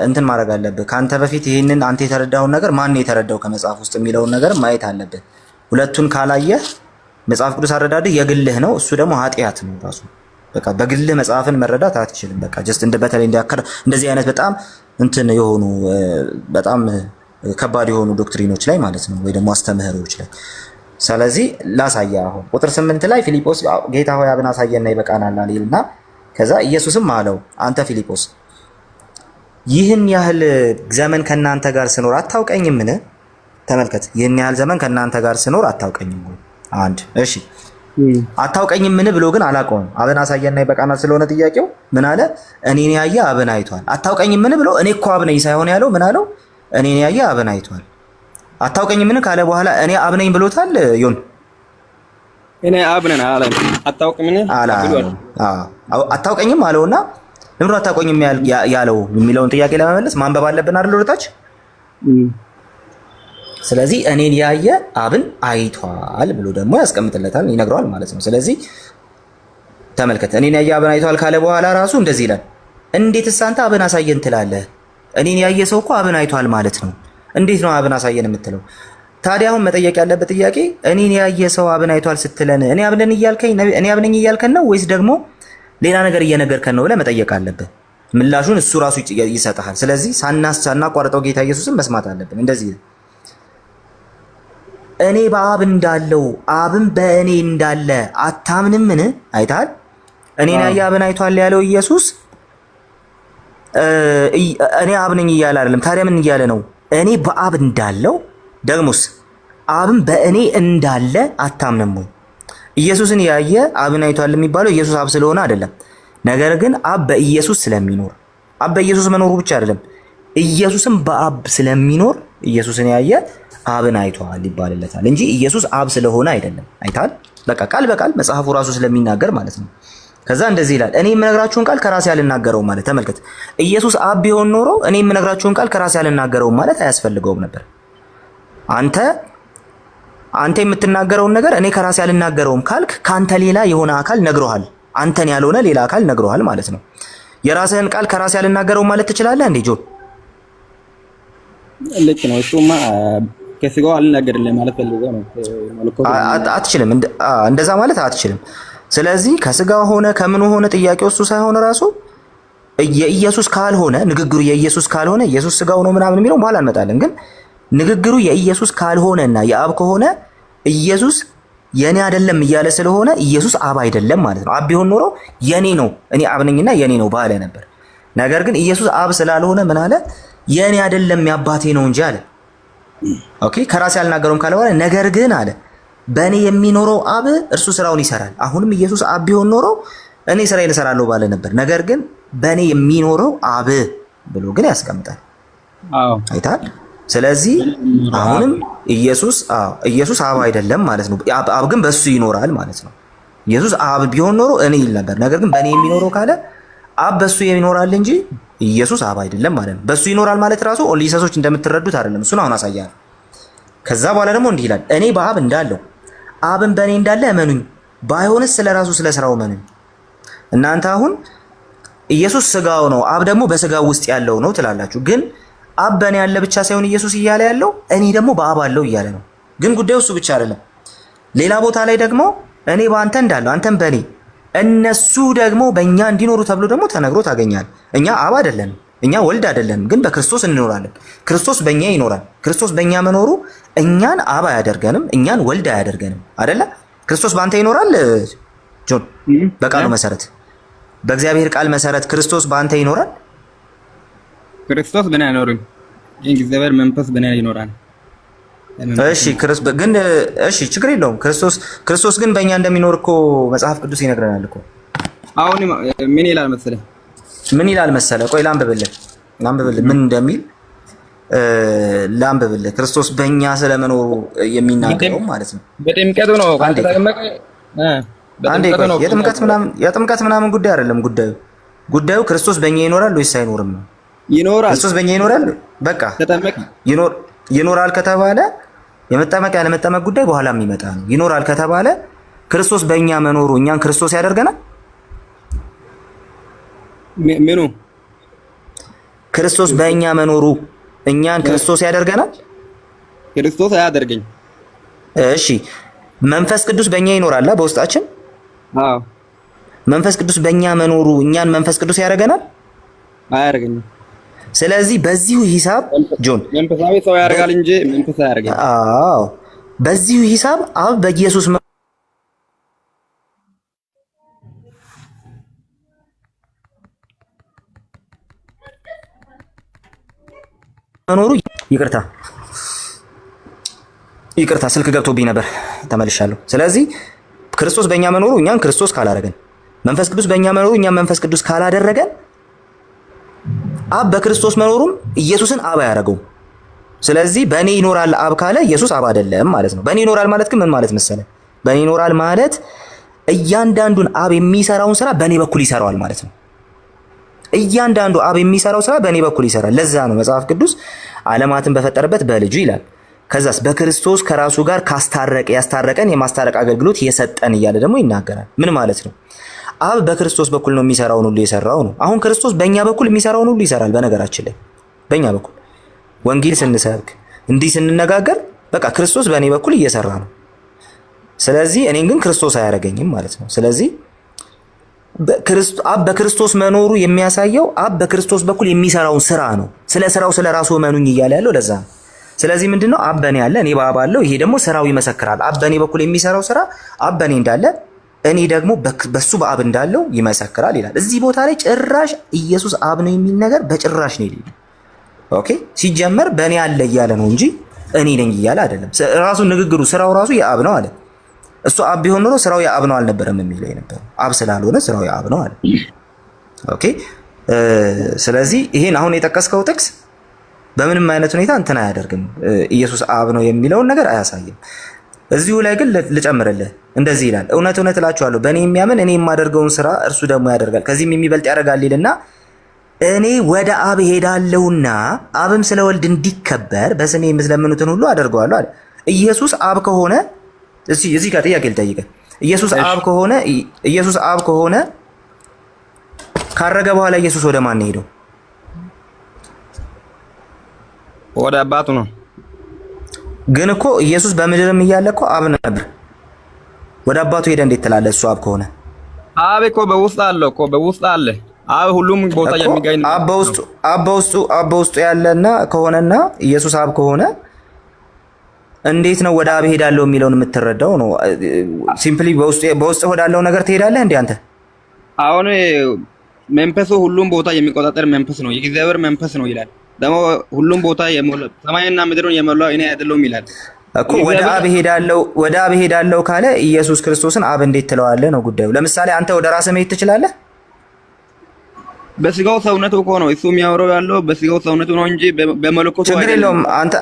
እንትን ማድረግ አለብህ። ካንተ በፊት ይሄንን አንተ የተረዳውን ነገር ማን የተረዳው ከመጽሐፍ ውስጥ የሚለውን ነገር ማየት አለብህ። ሁለቱን ካላየህ መጽሐፍ ቅዱስ አረዳድህ የግልህ ነው፣ እሱ ደግሞ ኃጢአት ነው ራሱ። በቃ በግልህ መጽሐፍን መረዳት አትችልም። በቃ ጀስት በተለይ እንደዚህ አይነት በጣም እንትን የሆኑ በጣም ከባድ የሆኑ ዶክትሪኖች ላይ ማለት ነው ወይ ደግሞ አስተምህሮች ላይ ስለዚህ ላሳያ አሁን ቁጥር 8 ላይ ፊልጶስ ጌታ ሆይ አብን አሳየና ይበቃናል አለና ከዛ ኢየሱስም አለው አንተ ፊልጶስ ይህን ያህል ዘመን ከናንተ ጋር ስኖር አታውቀኝምን? ተመልከት፣ ይህን ያህል ዘመን ከናንተ ጋር ስኖር አታውቀኝም ወይ? አንድ እሺ፣ አታውቀኝምን ብሎ ግን አላውቀውም። አብን አሳየና ይበቃናል ስለሆነ ጥያቄው ምን አለ? እኔን ያየ አብን አይቷል። አታውቀኝምን ብሎ እኔ እኮ አብ ነኝ ሳይሆን ያለው ምን አለው? እኔን ያየ አብን አይቷል። አታውቀኝምን ካለ በኋላ እኔ አብ ነኝ ብሎታል። ዮን እኔ አብ ነኝ አላለም። አታውቅምን አላለም። አታውቀኝም አለውና ለምን አታውቀኝም ያለው የሚለውን ጥያቄ ለመመለስ ማንበብ አለብን አይደል? ወደታች ስለዚህ እኔን ያየ አብን አይቷል ብሎ ደግሞ ያስቀምጥለታል፣ ይነግረዋል ማለት ነው። ስለዚህ ተመልከት፣ እኔን ያየ አብን አይቷል ካለ በኋላ ራሱ እንደዚህ ይላል። እንዴትስ አንተ አብን አሳየን ትላለህ? እኔን ያየ ሰው እኮ አብን አይቷል ማለት ነው። እንዴት ነው አብን አሳየን የምትለው? ታዲያ አሁን መጠየቅ ያለበት ጥያቄ እኔን ያየ ሰው አብን አይቷል ስትለን እኔ አብነኝ እያልከን ነው ወይስ ደግሞ ሌላ ነገር እየነገርከን ነው ብለህ መጠየቅ አለብህ። ምላሹን እሱ ራሱ ይሰጥሃል። ስለዚህ ሳናቋርጠው ጌታ ኢየሱስን መስማት አለብን። እንደዚህ እኔ በአብ እንዳለው አብን በእኔ እንዳለ አታምንምን? አይተሃል? እኔን ያየ አብን አይቷል ያለው ኢየሱስ እኔ አብ ነኝ እያለ አይደለም። ታዲያ ምን እያለ ነው? እኔ በአብ እንዳለው ደግሞስ አብን በእኔ እንዳለ አታምንም ወይ? ኢየሱስን ያየ አብን አይቷል የሚባለው ኢየሱስ አብ ስለሆነ አይደለም። ነገር ግን አብ በኢየሱስ ስለሚኖር አብ በኢየሱስ መኖሩ ብቻ አይደለም፣ ኢየሱስም በአብ ስለሚኖር ኢየሱስን ያየ አብን አይቷል ይባልለታል እንጂ ኢየሱስ አብ ስለሆነ አይደለም። አይታል? በቃ ቃል በቃል መጽሐፉ ራሱ ስለሚናገር ማለት ነው። ከዛ እንደዚህ ይላል፣ እኔ የምነግራችሁን ቃል ከራሴ አልናገረውም ማለት። ተመልከት፣ ኢየሱስ አብ ቢሆን ኖሮ እኔ የምነግራችሁን ቃል ከራሴ አልናገረውም ማለት አያስፈልገውም ነበር። አንተ የምትናገረውን ነገር እኔ ከራሴ አልናገረውም ካልክ ካንተ ሌላ የሆነ አካል ነግሮሃል። አንተን ያልሆነ ሌላ አካል ነግሮሃል ማለት ነው። የራስህን ቃል ከራሴ አልናገረውም ማለት ትችላለህ እንዴ ጆን? ልክ ነው። እሱማ ከስጋው አልናገርልህ ማለት ፈልገው ነው። አትችልም፣ እንደዛ ማለት አትችልም። ስለዚህ ከስጋ ሆነ ከምን ሆነ ጥያቄው እሱ ሳይሆን ራሱ የኢየሱስ ካልሆነ ንግግሩ የኢየሱስ ካልሆነ ኢየሱስ ስጋው ነው ምናምን የሚለው በኋላ እንመጣለን። ግን ንግግሩ የኢየሱስ ካልሆነና የአብ ከሆነ ኢየሱስ የኔ አይደለም እያለ ስለሆነ ኢየሱስ አብ አይደለም ማለት ነው። አብ ቢሆን ኖሮ የኔ ነው እኔ አብ ነኝና የኔ ነው ባለ ነበር። ነገር ግን ኢየሱስ አብ ስላልሆነ ምን አለ? የኔ አይደለም የአባቴ ነው እንጂ አለ። ኦኬ፣ ከራሴ አልናገረውም ካለ በኋላ ነገር ግን አለ በእኔ የሚኖረው አብ እርሱ ስራውን ይሰራል። አሁንም ኢየሱስ አብ ቢሆን ኖሮ እኔ ስራዬን እሰራለሁ ባለ ነበር። ነገር ግን በእኔ የሚኖረው አብ ብሎ ግን ያስቀምጣል። አይታል? ስለዚህ አሁንም ኢየሱስ አብ አይደለም ማለት ነው። አብ ግን በሱ ይኖራል ማለት ነው። ኢየሱስ አብ ቢሆን ኖሮ እኔ ይል ነበር። ነገር ግን በእኔ የሚኖረው ካለ አብ በሱ ይኖራል እንጂ ኢየሱስ አብ አይደለም ማለት ነው። በሱ ይኖራል ማለት ራሱ ኦሊሰሶች እንደምትረዱት አይደለም። እሱን አሁን አሳያለሁ። ከዛ በኋላ ደግሞ እንዲህ ይላል፣ እኔ በአብ እንዳለው አብን በእኔ እንዳለ እመኑኝ፣ ባይሆንስ ስለራሱ ስለ ስራው እመኑኝ። እናንተ አሁን ኢየሱስ ስጋው ነው አብ ደግሞ በስጋው ውስጥ ያለው ነው ትላላችሁ። ግን አብ በእኔ ያለ ብቻ ሳይሆን ኢየሱስ እያለ ያለው እኔ ደግሞ በአብ አለው እያለ ነው። ግን ጉዳዩ እሱ ብቻ አይደለም። ሌላ ቦታ ላይ ደግሞ እኔ በአንተ እንዳለው አንተም በእኔ እነሱ ደግሞ በእኛ እንዲኖሩ ተብሎ ደግሞ ተነግሮ ታገኛል። እኛ አብ አይደለንም፣ እኛ ወልድ አይደለንም፣ ግን በክርስቶስ እንኖራለን። ክርስቶስ በእኛ ይኖራል። ክርስቶስ በእኛ መኖሩ እኛን አብ አያደርገንም፣ እኛን ወልድ አያደርገንም። አይደለ? ክርስቶስ በአንተ ይኖራል ጆን። በቃሉ መሰረት በእግዚአብሔር ቃል መሰረት ክርስቶስ በአንተ ይኖራል። ክርስቶስ በእኔ አይኖርም፣ የእግዚአብሔር መንፈስ በእኔ ይኖራል። እሺ ችግር የለውም። ክርስቶስ ግን በእኛ እንደሚኖር እኮ መጽሐፍ ቅዱስ ይነግረናል እኮ። አሁን ምን ይላል መሰለህ? ቆይ ላንብብልህ ምን እንደሚል ላንብብልህ። ክርስቶስ በእኛ ስለመኖሩ የሚናገረው ማለት ነው። በጥምቀቱ ነው። የጥምቀት ምናምን ጉዳይ አይደለም። ጉዳዩ ክርስቶስ በእኛ ይኖራል ወይስ አይኖርም ነው። ይኖራል። ክርስቶስ በእኛ ይኖራል። በቃ ይኖራል ከተባለ የመጠመቅ ያለመጠመቅ ጉዳይ በኋላ የሚመጣ ነው። ይኖራል ከተባለ ክርስቶስ በእኛ መኖሩ እኛን ክርስቶስ ያደርገናል። ምኑ? ክርስቶስ በእኛ መኖሩ እኛን ክርስቶስ ያደርገናል? ክርስቶስ አያደርገኝ። እሺ፣ መንፈስ ቅዱስ በእኛ ይኖራል በውስጣችን። አዎ፣ መንፈስ ቅዱስ በእኛ መኖሩ እኛን መንፈስ ቅዱስ ያደርገናል? አያደርገኝም። ስለዚህ በዚሁ ሂሳብ ጆን መንፈሳዊ ሰው ያደርጋል እንጂ መንፈስ አያደርገኝም። አዎ፣ በዚሁ ሂሳብ አብ በኢየሱስ መኖሩ ይቅርታ ስልክ ገብቶብኝ ነበር ተመልሻለሁ። ስለዚህ ክርስቶስ በእኛ መኖሩ እኛን ክርስቶስ ካላደረገን፣ መንፈስ ቅዱስ በእኛ መኖሩ እኛን መንፈስ ቅዱስ ካላደረገን አብ በክርስቶስ መኖሩም ኢየሱስን አብ አያደርገውም። ስለዚህ በእኔ ይኖራል አብ ካለ ኢየሱስ አብ አይደለም ማለት ነው። በእኔ ይኖራል ማለት ግን ምን ማለት መሰለ? በእኔ ይኖራል ማለት እያንዳንዱን አብ የሚሰራውን ስራ በእኔ በኩል ይሰራዋል ማለት ነው። እያንዳንዱ አብ የሚሰራው ስራ በእኔ በኩል ይሰራል። ለዛ ነው መጽሐፍ ቅዱስ ዓለማትን በፈጠረበት በልጁ ይላል። ከዛስ በክርስቶስ ከራሱ ጋር ያስታረቀን የማስታረቅ አገልግሎት የሰጠን እያለ ደግሞ ይናገራል። ምን ማለት ነው? አብ በክርስቶስ በኩል ነው የሚሰራውን ሁሉ የሰራው ነው። አሁን ክርስቶስ በእኛ በኩል የሚሰራውን ሁሉ ይሰራል። በነገራችን ላይ በእኛ በኩል ወንጌል ስንሰብክ እንዲህ ስንነጋገር በቃ ክርስቶስ በእኔ በኩል እየሰራ ነው። ስለዚህ እኔን ግን ክርስቶስ አያደርገኝም ማለት ነው። ስለዚህ አብ በክርስቶስ መኖሩ የሚያሳየው አብ በክርስቶስ በኩል የሚሰራውን ስራ ነው። ስለ ስራው ስለ ራሱ እመኑኝ እያለ ያለው ለዛ ነው። ስለዚህ ምንድነው? አብ በእኔ አለ፣ እኔ በአብ አለው። ይሄ ደግሞ ስራው ይመሰክራል። አብ በእኔ በኩል የሚሰራው ስራ አብ በእኔ እንዳለ እኔ ደግሞ በሱ በአብ እንዳለው ይመሰክራል ይላል። እዚህ ቦታ ላይ ጭራሽ ኢየሱስ አብ ነው የሚል ነገር በጭራሽ ነው ይላል። ኦኬ፣ ሲጀመር በእኔ አለ እያለ ነው እንጂ እኔ ነኝ እያለ አይደለም። ራሱ ንግግሩ ስራው ራሱ የአብ ነው አለ። እሱ አብ ቢሆን ኖሮ ስራው የአብ ነው አልነበረም የሚለው የነበረው። አብ ስላልሆነ ስራው የአብ ነው አለ። ኦኬ፣ ስለዚህ ይሄን አሁን የጠቀስከው ጥቅስ በምንም አይነት ሁኔታ እንትን አያደርግም። ኢየሱስ አብ ነው የሚለውን ነገር አያሳይም። እዚሁ ላይ ግን ልጨምርልህ፣ እንደዚህ ይላል፣ እውነት እውነት እላችኋለሁ በእኔ የሚያምን እኔ የማደርገውን ስራ እርሱ ደግሞ ያደርጋል፣ ከዚህም የሚበልጥ ያደርጋል ይልና እኔ ወደ አብ ሄዳለሁና አብም ስለ ወልድ እንዲከበር በስሜ የምትለምኑትን ሁሉ አደርገዋለሁ አለ። ኢየሱስ አብ ከሆነ እዚህ ጋር ጥያቄ ልጠይቅህ። ኢየሱስ አብ ከሆነ ካረገ በኋላ ኢየሱስ ወደ ማን ሄደው? ወደ አባቱ ነው። ግን እኮ ኢየሱስ በምድርም እያለ እኮ አብ ነበር። ወደ አባቱ ሄደ እንዴት ትላለህ? እሱ አብ ከሆነ አብ እኮ በውስጥ አለ እኮ በውስጥ አለ። አብ ሁሉም ቦታ የሚገኝ ነው። አብ በውስጡ ያለና ከሆነና ኢየሱስ አብ ከሆነ እንዴት ነው ወደ አብ ሄዳለሁ የሚለውን የምትረዳው? ነው ሲምፕሊ በውስጥ ወዳለው ነገር ትሄዳለህ እንዴ አንተ? አሁን መንፈሱ ሁሉም ቦታ የሚቆጣጠር መንፈስ ነው፣ የእግዚአብሔር መንፈስ ነው ይላል። ደግሞ ሁሉም ቦታ ሰማይና ምድሩን የሞላው እኔ አይደለሁም ይላል እኮ። ወደ አብ ሄዳለሁ ካለ ኢየሱስ ክርስቶስን አብ እንዴት ትለዋለህ ነው ጉዳዩ። ለምሳሌ አንተ ወደ ራስህ መሄድ ትችላለህ? በስጋው ሰውነቱ እኮ ነው እሱ የሚያወራው ያለው በስጋው ሰውነቱ ነው እንጂ በመለኮቱ ችግር የለውም።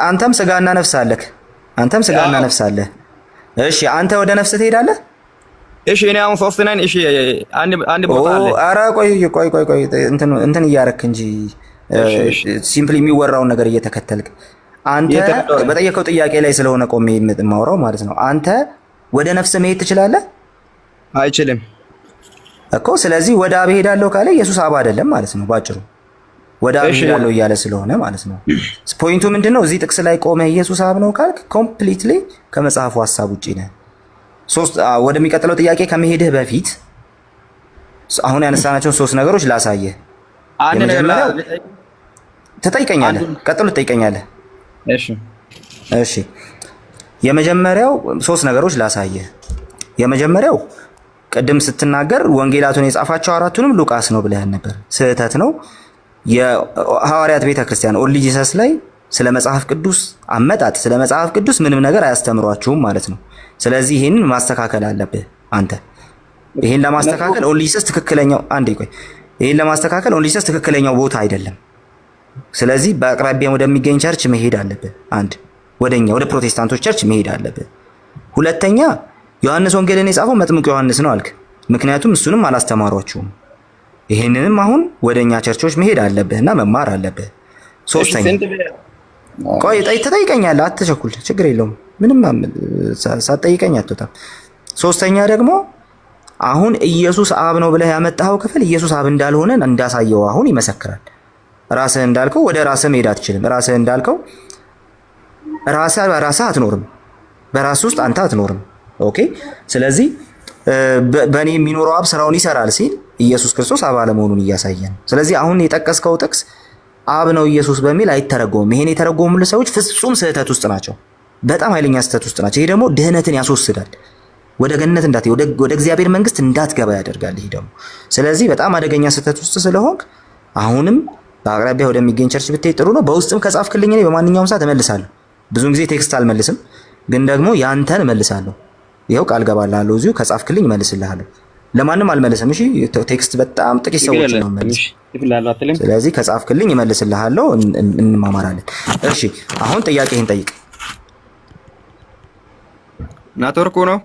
አንተም ስጋና ነፍስ አለህ። እሺ አንተ ወደ ነፍስ ትሄዳለህ? እሺ እኔ አሁን ሶስት ነን። እሺ አንድ ቦታ አለ። ኧረ ቆይ እንትን እያረክ እንጂ ሲምፕሊ የሚወራውን ነገር እየተከተልክ አንተ በጠየቀው ጥያቄ ላይ ስለሆነ ቆሜ የማወራው ማለት ነው። አንተ ወደ ነፍስ መሄድ ትችላለህ? አይችልም እኮ። ስለዚህ ወደ አብ ሄዳለሁ ካለ ኢየሱስ አብ አይደለም ማለት ነው ባጭሩ። ወደ አብ ሄዳለሁ እያለ ስለሆነ ማለት ነው። ፖይንቱ ምንድነው? እዚህ ጥቅስ ላይ ቆመህ ኢየሱስ አብ ነው ካልክ ኮምፕሊትሊ ከመጽሐፉ ሐሳብ ውጪ ነህ። ወደሚቀጥለው ጥያቄ ከመሄድህ በፊት አሁን ያነሳናቸውን ሶስት ነገሮች ላሳየህ። አንድ ነገር ትጠይቀኛለህ፣ ቀጥሎ ትጠይቀኛለህ። እሺ የመጀመሪያው ሶስት ነገሮች ላሳየህ። የመጀመሪያው ቅድም ስትናገር ወንጌላቱን የጻፋቸው አራቱንም ሉቃስ ነው ብለህ ነበር። ስህተት ነው። የሐዋርያት ቤተክርስቲያን ኦንሊ ጂሰስ ላይ ስለ መጽሐፍ ቅዱስ አመጣጥ ስለ መጽሐፍ ቅዱስ ምንም ነገር አያስተምሯችሁም ማለት ነው። ስለዚህ ይሄንን ማስተካከል አለብህ አንተ። ይሄን ለማስተካከል ኦንሊ ጂሰስ ትክክለኛው ቦታ አይደለም። ስለዚህ በአቅራቢያ ወደሚገኝ ቸርች መሄድ አለብህ። ወደ ፕሮቴስታንቶች ቸርች መሄድ አለብህ። ሁለተኛ ዮሐንስ ወንጌልን የጻፈው መጥምቁ ዮሐንስ ነው አልክ። ምክንያቱም እሱንም አላስተማሯችሁም። ይሄንንም አሁን ወደኛ ቸርቾች መሄድ አለብህና መማር አለብህ። ሶስተኛ ቆይ ትጠይቀኛለህ፣ አትቸኩል፣ ችግር የለውም ምንም ሳትጠይቀኝ አትወጣም። ሶስተኛ ደግሞ አሁን ኢየሱስ አብ ነው ብለህ ያመጣኸው ክፍል ኢየሱስ አብ እንዳልሆነ እንዳሳየው አሁን ይመሰክራል። ራስህ እንዳልከው ወደ ራስህ መሄድ አትችልም። ራስህ እንዳልከው ራስህ አትኖርም፣ በራስህ ውስጥ አንተ አትኖርም። ኦኬ። ስለዚህ በእኔ የሚኖረው አብ ስራውን ይሰራል ሲል ኢየሱስ ክርስቶስ አብ አለመሆኑን እያሳየን። ስለዚህ አሁን የጠቀስከው ጥቅስ አብ ነው ኢየሱስ በሚል አይተረጎምም። ይሄን የተረጎሙልህ ሰዎች ፍጹም ስህተት ውስጥ ናቸው። በጣም ኃይለኛ ስህተት ውስጥ ናቸው። ይሄ ደግሞ ድህነትን ያስወስዳል። ወደ ገነት ወደ እግዚአብሔር መንግስት እንዳትገባ ያደርጋል ይሄ ደግሞ። ስለዚህ በጣም አደገኛ ስህተት ውስጥ ስለሆንክ አሁንም በአቅራቢያ ወደሚገኝ ቸርች ብትሄድ ጥሩ ነው። በውስጥም ከጻፍክልኝ እኔ በማንኛውም ሰዓት እመልሳለሁ። ብዙውን ጊዜ ቴክስት አልመልስም፣ ግን ደግሞ ያንተን እመልሳለሁ። ይኸው ቃል ገባልሃለሁ። እዚሁ ከጻፍክልኝ እመልስልሃለሁ። ለማንም አልመልስም። እሺ ቴክስት በጣም ጥቂት ሰዎች ነው መልስ። ስለዚህ ከጻፍክልኝ እመልስልሃለሁ፣ እንማማራለን። እሺ አሁን ጥያቄህን ጠይቅ። ኔትወርኩ ነው?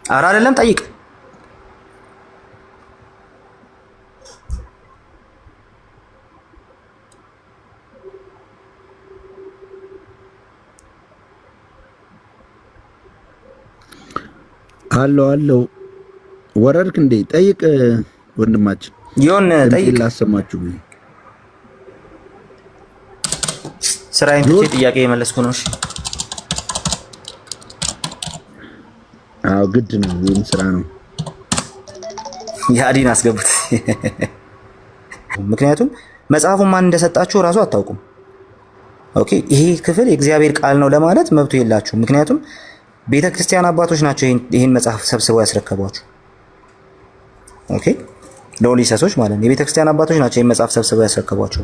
ኧረ አይደለም፣ ጠይቅ። አለው ወረድክ እንዴ? ጠይቅ ወንድማችን። ይሁን ጠይቅ። ላሰማችሁ ስራዬን ትቼ ጥያቄ የመለስኩ ነው። እሺ አዎ ግድ ነው፣ ይሄን ስራ ነው። ያዲን አስገቡት። ምክንያቱም መጽሐፉን ማን እንደሰጣችሁ እራሱ አታውቁም። ኦኬ ይሄ ክፍል የእግዚአብሔር ቃል ነው ለማለት መብቱ የላችሁ። ምክንያቱም ቤተክርስቲያን አባቶች ናቸው ይሄን መጽሐፍ ሰብስበው ያስረከቧችሁ። ኦኬ ለኦሊሰሶች ማለት ነው። የቤተክርስቲያን አባቶች ናቸው ይሄን መጽሐፍ ሰብስበው ያስረከቧችሁ።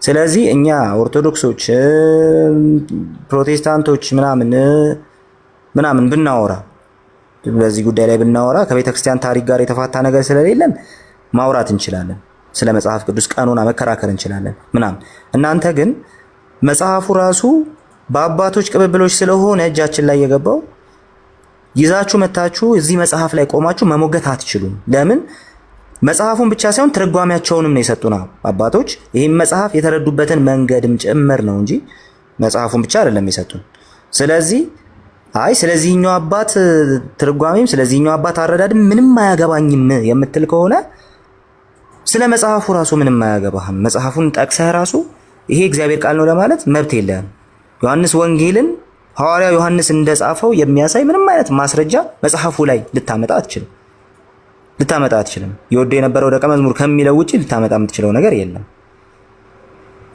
ስለዚህ እኛ ኦርቶዶክሶች፣ ፕሮቴስታንቶች ምናምን ብናወራ በዚህ ጉዳይ ላይ ብናወራ ከቤተክርስቲያን ታሪክ ጋር የተፋታ ነገር ስለሌለን ማውራት እንችላለን። ስለ መጽሐፍ ቅዱስ ቀኖና መከራከር እንችላለን ምናምን። እናንተ ግን መጽሐፉ ራሱ በአባቶች ቅብብሎች ስለሆነ እጃችን ላይ የገባው ይዛችሁ መታችሁ እዚህ መጽሐፍ ላይ ቆማችሁ መሞገት አትችሉም። ለምን? መጽሐፉን ብቻ ሳይሆን ትርጓሜያቸውንም ነው የሰጡን አባቶች። ይህም መጽሐፍ የተረዱበትን መንገድም ጭምር ነው እንጂ መጽሐፉን ብቻ አይደለም የሰጡን። ስለዚህ ስለዚህኛው አባት ትርጓሜም ስለዚህኛው አባት አረዳድም ምንም አያገባኝም የምትል ከሆነ ስለ መጽሐፉ ራሱ ምንም አያገባህም። መጽሐፉን ጠቅሰህ ራሱ ይሄ እግዚአብሔር ቃል ነው ለማለት መብት የለህም። ዮሐንስ ወንጌልን ሐዋርያው ዮሐንስ እንደጻፈው የሚያሳይ ምንም አይነት ማስረጃ መጽሐፉ ላይ ልታመጣ አትችልም። ይወዱ የነበረው ደቀ መዝሙር ከሚለው ውጪ ልታመጣ የምትችለው ነገር የለም።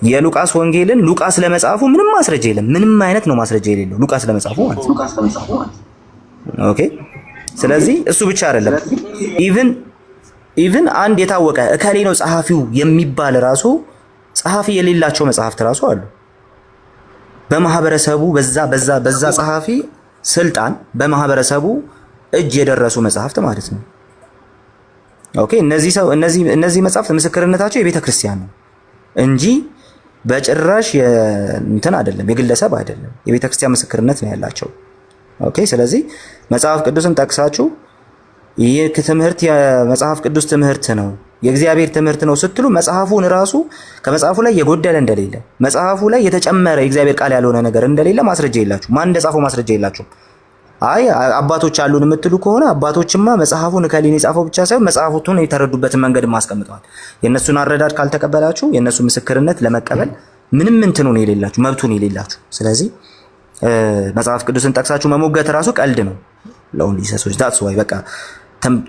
የሉቃስ ወንጌልን ሉቃስ ለመጻፉ ምንም ማስረጃ የለም። ምንም አይነት ነው ማስረጃ የሌለው ሉቃስ ለመጻፉ ማለት ነው። ኦኬ ስለዚህ እሱ ብቻ አይደለም። ኢቭን አንድ የታወቀ እከሌ ነው ጸሐፊው የሚባል ራሱ ጸሐፊ የሌላቸው መጽሐፍት ራሱ አሉ። በማህበረሰቡ በዛ ጸሐፊ ስልጣን በማህበረሰቡ እጅ የደረሱ መጽሐፍት ማለት ነው። ኦኬ እነዚህ መጽሐፍት ምስክርነታቸው የቤተ ክርስቲያን ነው እንጂ በጭራሽ እንትን አይደለም፣ የግለሰብ አይደለም። የቤተ ክርስቲያን ምስክርነት ነው ያላቸው። ኦኬ ስለዚህ መጽሐፍ ቅዱስን ጠቅሳችሁ ይህ ትምህርት የመጽሐፍ ቅዱስ ትምህርት ነው የእግዚአብሔር ትምህርት ነው ስትሉ መጽሐፉን ራሱ ከመጽሐፉ ላይ የጎደለ እንደሌለ መጽሐፉ ላይ የተጨመረ የእግዚአብሔር ቃል ያልሆነ ነገር እንደሌለ ማስረጃ የላችሁ። ማን እንደጻፈው ማስረጃ የላችሁ። አባቶች አሉን የምትሉ ከሆነ አባቶችማ መጽሐፉን ከሊን የጻፈው ብቻ ሳይሆን መጽሐፉን የተረዱበትን መንገድ ማስቀምጠዋል። የእነሱን አረዳድ ካልተቀበላችሁ የእነሱ ምስክርነት ለመቀበል ምንም እንትኑን የሌላችሁ መብቱን የሌላችሁ። ስለዚህ መጽሐፍ ቅዱስን ጠቅሳችሁ መሞገት ራሱ ቀልድ ነው ለኦንሊሰሶች። ዳትስ ዋይ በቃ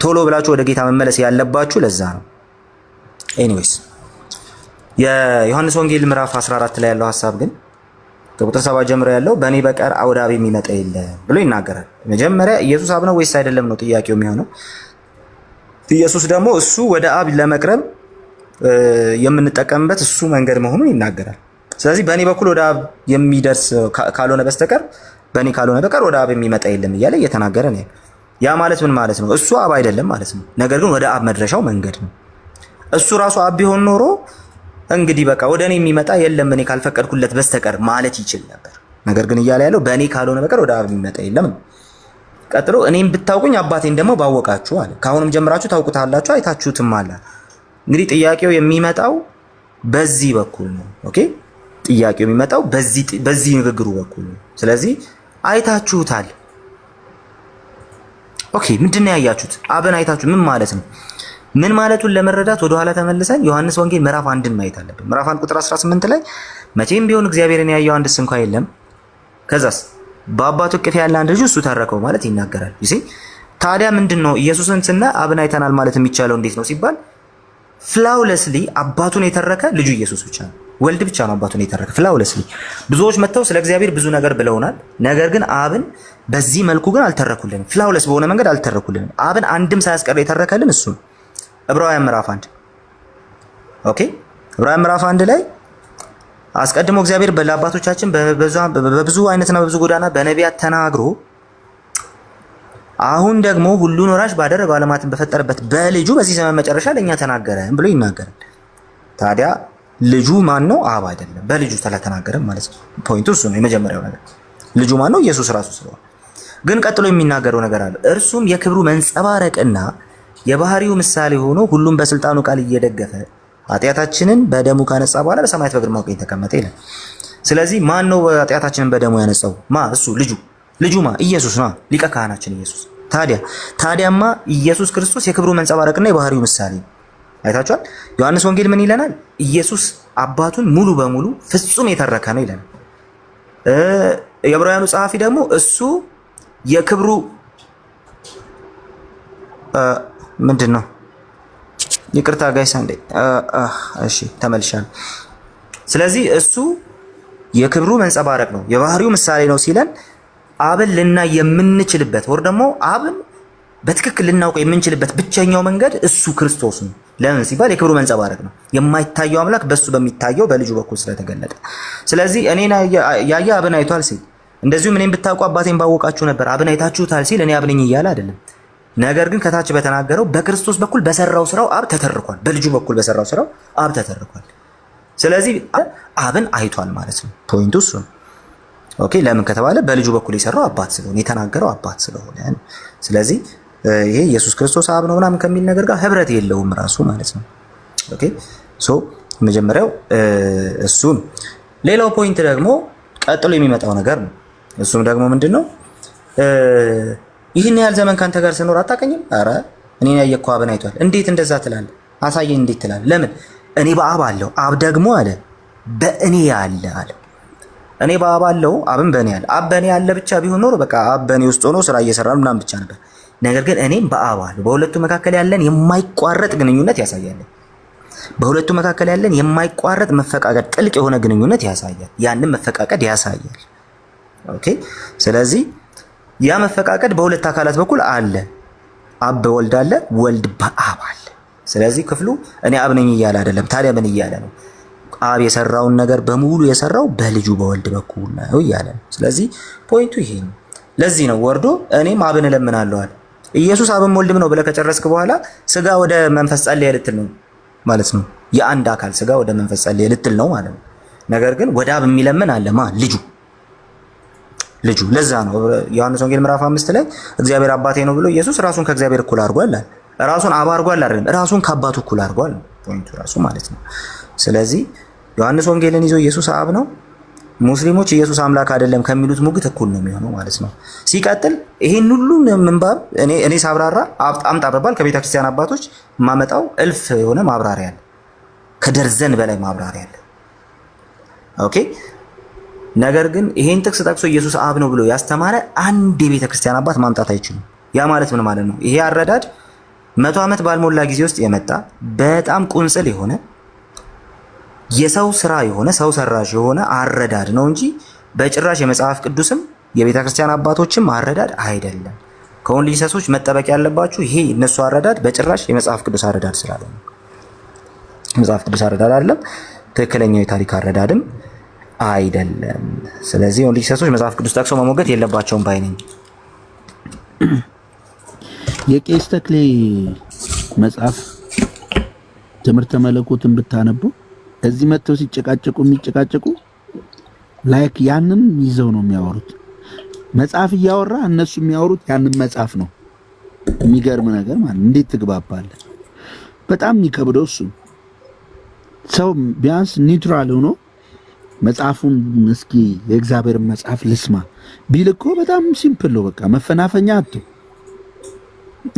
ቶሎ ብላችሁ ወደ ጌታ መመለስ ያለባችሁ ለዛ ነው። ኤኒዌይስ የዮሐንስ ወንጌል ምዕራፍ 14 ላይ ያለው ሐሳብ ግን ከቁጥር 7 ጀምሮ ያለው በእኔ በቀር ወደ አብ የሚመጣ የለም ብሎ ይናገራል። መጀመሪያ ኢየሱስ አብ ነው ወይስ አይደለም ነው ጥያቄው የሚሆነው። ኢየሱስ ደግሞ እሱ ወደ አብ ለመቅረብ የምንጠቀምበት እሱ መንገድ መሆኑን ይናገራል። ስለዚህ በእኔ በኩል ወደ አብ የሚደርስ ካልሆነ በስተቀር በእኔ ካልሆነ በቀር ወደ አብ የሚመጣ የለም እያለ እየተናገረ ነው። ያ ማለት ምን ማለት ነው? እሱ አብ አይደለም ማለት ነው። ነገር ግን ወደ አብ መድረሻው መንገድ ነው። እሱ ራሱ አብ ቢሆን ኖሮ እንግዲህ በቃ ወደ እኔ የሚመጣ የለም እኔ ካልፈቀድኩለት በስተቀር ማለት ይችል ነበር። ነገር ግን እያለ ያለው በእኔ ካልሆነ በቀር ወደ አብ የሚመጣ የለም ነው። ቀጥሎ እኔም ብታውቁኝ አባቴን ደግሞ ባወቃችሁ አለ። ከአሁንም ጀምራችሁ ታውቁታላችሁ አይታችሁትም አለ። እንግዲህ ጥያቄው የሚመጣው በዚህ በኩል ነው። ኦኬ ጥያቄው የሚመጣው በዚህ ንግግሩ በኩል ነው። ስለዚህ አይታችሁታል። ኦኬ ምንድነው ያያችሁት? አብን አይታችሁ ምን ማለት ነው? ምን ማለቱን ለመረዳት ወደ ኋላ ተመልሰን ዮሐንስ ወንጌል ምዕራፍ 1ን ማየት አለብን። ምዕራፍ 1 ቁጥር 18 ላይ መቼም ቢሆን እግዚአብሔርን ያየው አንድስ እንኳን የለም፣ ከዛስ በአባቱ እቅፍ ያለ አንድ ልጅ እሱ ተረከው ማለት ይናገራል። ይሄ ታዲያ ምንድነው? ኢየሱስን ስና አብን አይተናል ማለት የሚቻለው እንዴት ነው ሲባል ፍላውለስሊ አባቱን የተረከ ልጁ ኢየሱስ ብቻ ነው። ወልድ ብቻ ነው አባቱን የተረከ ፍላውለስሊ። ብዙዎች መጥተው ስለ እግዚአብሔር ብዙ ነገር ብለውናል። ነገር ግን አብን በዚህ መልኩ ግን አልተረኩልንም። ፍላውለስ በሆነ መንገድ አልተረኩልንም። አብን አንድም ሳያስቀር የተረከልን እሱ ነው። ዕብራውያን ምዕራፍ 1 ኦኬ፣ ዕብራውያን ምዕራፍ 1 ላይ አስቀድሞ እግዚአብሔር ለአባቶቻችን በብዙ አይነትና በብዙ ጎዳና በነቢያት ተናግሮ አሁን ደግሞ ሁሉን ወራሽ ባደረገው ዓለማትን በፈጠረበት በልጁ በዚህ ዘመን መጨረሻ ለእኛ ተናገረን ብሎ ይናገራል። ታዲያ ልጁ ማን ነው? አብ አይደለም። በልጁ ስለተናገረን ማለት ነው። ፖይንቱ እሱ ነው። የመጀመሪያው ነገር ልጁ ማን ነው? ኢየሱስ ራሱ ስለሆነ። ግን ቀጥሎ የሚናገረው ነገር አለ። እርሱም የክብሩ መንጸባረቅና የባህሪው ምሳሌ ሆኖ ሁሉም በስልጣኑ ቃል እየደገፈ ኃጢአታችንን በደሙ ካነጻ በኋላ በሰማያት በግርማው ቀኝ ተቀመጠ ይላል። ስለዚህ ማን ነው ኃጢአታችንን በደሙ ያነጻው? እሱ ልጁ። ልጁ ኢየሱስ ነው። ሊቀ ካህናችን ኢየሱስ። ታዲያማ ኢየሱስ ክርስቶስ የክብሩ መንጸባረቅና የባህሪው ምሳሌ ነው። አይታችኋል። ዮሐንስ ወንጌል ምን ይለናል? ኢየሱስ አባቱን ሙሉ በሙሉ ፍጹም የተረከ ነው ይለናል። የዕብራውያኑ ጸሐፊ ደግሞ እሱ የክብሩ ምንድን ነው? ይቅርታ ጋይስ አንዴ። እሺ ተመልሻለሁ። ስለዚህ እሱ የክብሩ መንጸባረቅ ነው የባህሪው ምሳሌ ነው ሲለን አብን ልናይ የምንችልበት ወር ደግሞ አብን በትክክል ልናውቀው የምንችልበት ብቸኛው መንገድ እሱ ክርስቶስ ነው። ለምን ሲባል የክብሩ መንጸባረቅ ነው። የማይታየው አምላክ በሱ በሚታየው በልጁ በኩል ስለተገለጠ። ስለዚህ እኔን ያየ አብን አይቷል ሲል፣ እንደዚሁም እኔን ብታውቁ አባቴን ባወቃችሁ ነበር። አብን አይታችሁታል ሲል እኔ አብ ነኝ እያለ አይደለም። ነገር ግን ከታች በተናገረው በክርስቶስ በኩል በሰራው ስራው አብ ተተርኳል። በልጁ በኩል በሰራው ስራው አብ ተተርኳል። ስለዚህ አብን አይቷል ማለት ነው። ፖይንቱ እሱ ነው። ኦኬ፣ ለምን ከተባለ በልጁ በኩል የሰራው አባት ስለሆነ የተናገረው አባት ስለሆነ። ስለዚህ ይሄ ኢየሱስ ክርስቶስ አብ ነው ምናምን ከሚል ነገር ጋር ህብረት የለውም ራሱ ማለት ነው። ኦኬ፣ ሶ መጀመሪያው እሱ ነው። ሌላው ፖይንት ደግሞ ቀጥሎ የሚመጣው ነገር ነው። እሱም ደግሞ ምንድነው? ይህን ያህል ዘመን ካንተ ጋር ስኖር አታውቀኝም? ኧረ እኔን ያየ እኮ አብን አይቷል። እንዴት እንደዛ ትላለህ? አሳየኝ። እንዴት ትላለህ? ለምን? እኔ በአብ አለው፣ አብ ደግሞ አለ በእኔ ያለ አለ። እኔ በአብ አለው፣ አብን በእኔ ያለ። አብ በእኔ ያለ ብቻ ቢሆን ኖሮ በቃ አብ በእኔ ውስጥ ሆኖ ስራ እየሰራ ነው ምናምን ብቻ ነበር። ነገር ግን እኔም በአብ አለው። በሁለቱ መካከል ያለን የማይቋረጥ ግንኙነት ያሳያል። በሁለቱ መካከል ያለን የማይቋረጥ መፈቃቀድ፣ ጥልቅ የሆነ ግንኙነት ያሳያል። ያንን መፈቃቀድ ያሳያል። ኦኬ፣ ስለዚህ ያ መፈቃቀድ በሁለት አካላት በኩል አለ። አብ በወልድ አለ፣ ወልድ በአብ አለ። ስለዚህ ክፍሉ እኔ አብ ነኝ እያለ አይደለም። ታዲያ ምን እያለ ነው? አብ የሰራውን ነገር በሙሉ የሰራው በልጁ በወልድ በኩል ነው እያለ ነው። ስለዚህ ፖይንቱ ይሄ ነው። ለዚህ ነው ወርዶ እኔም አብን እለምናለሁ አለ። ኢየሱስ አብም ወልድም ነው ብለህ ከጨረስክ በኋላ ስጋ ወደ መንፈስ ጸልየ ልትል ነው ማለት ነው። የአንድ አካል ስጋ ወደ መንፈስ ጸልየ ልትል ነው ማለት ነው። ነገር ግን ወደ አብ የሚለምን አለ ልጁ። ለዛ ነው ዮሐንስ ወንጌል ምዕራፍ 5 ላይ እግዚአብሔር አባቴ ነው ብሎ ኢየሱስ ራሱን ከእግዚአብሔር እኩል አድርጓል። ራሱን አብ አድርጓል አይደለም፣ ራሱን ከአባቱ እኩል አድርጓል። ፖይንቱ ራሱ ማለት ነው። ስለዚህ ዮሐንስ ወንጌልን ይዞ ኢየሱስ አብ ነው፣ ሙስሊሞች ኢየሱስ አምላክ አይደለም ከሚሉት ሙግት እኩል ነው የሚሆነው ማለት ነው። ሲቀጥል ይሄን ሁሉ ምንባብ እኔ ሳብራራ አምጣ በባል ከቤተ ክርስቲያን አባቶች ማመጣው እልፍ የሆነ ማብራሪያ አለ፣ ከደርዘን በላይ ማብራሪያ አለ። ኦኬ፣ ነገር ግን ይሄን ጥቅስ ጠቅሶ ኢየሱስ አብ ነው ብሎ ያስተማረ አንድ የቤተ ክርስቲያን አባት ማምጣት አይችሉም። ያ ማለት ምን ማለት ነው? ይሄ አረዳድ 100 ዓመት ባልሞላ ጊዜ ውስጥ የመጣ በጣም ቁንጽል የሆነ የሰው ስራ የሆነ ሰው ሰራሽ የሆነ አረዳድ ነው እንጂ በጭራሽ የመጽሐፍ ቅዱስም የቤተ ክርስቲያን አባቶችም አረዳድ አይደለም። ከወንድ ሊሰሶች መጠበቅ ያለባችሁ ይሄ እነሱ አረዳድ በጭራሽ የመጽሐፍ ቅዱስ አረዳድ ስላለ ነው። የመጽሐፍ ቅዱስ አረዳድ አይደለም፣ ትክክለኛው የታሪክ አረዳድም አይደለም። ስለዚህ ወንድ ሊሰሶች መጽሐፍ ቅዱስ ጠቅሰው መሞገት የለባቸውም ባይ ነኝ። የቄስ ተክሌ መጽሐፍ ትምህርተ መለኮትን ብታነቡ እዚህ መጥተው የሚጨቃጨቁ ላይክ ያንን ይዘው ነው የሚያወሩት። መጽሐፍ እያወራ እነሱ የሚያወሩት ያንን መጽሐፍ ነው። የሚገርም ነገር ማለት እንዴት ትግባባለህ? በጣም የሚከብደው እሱ ሰው ቢያንስ ኒውትራል ሆኖ መጽሐፉን እስኪ የእግዚአብሔርን መጽሐፍ ልስማ ቢል እኮ በጣም ሲምፕል ነው። በቃ መፈናፈኛ አቶ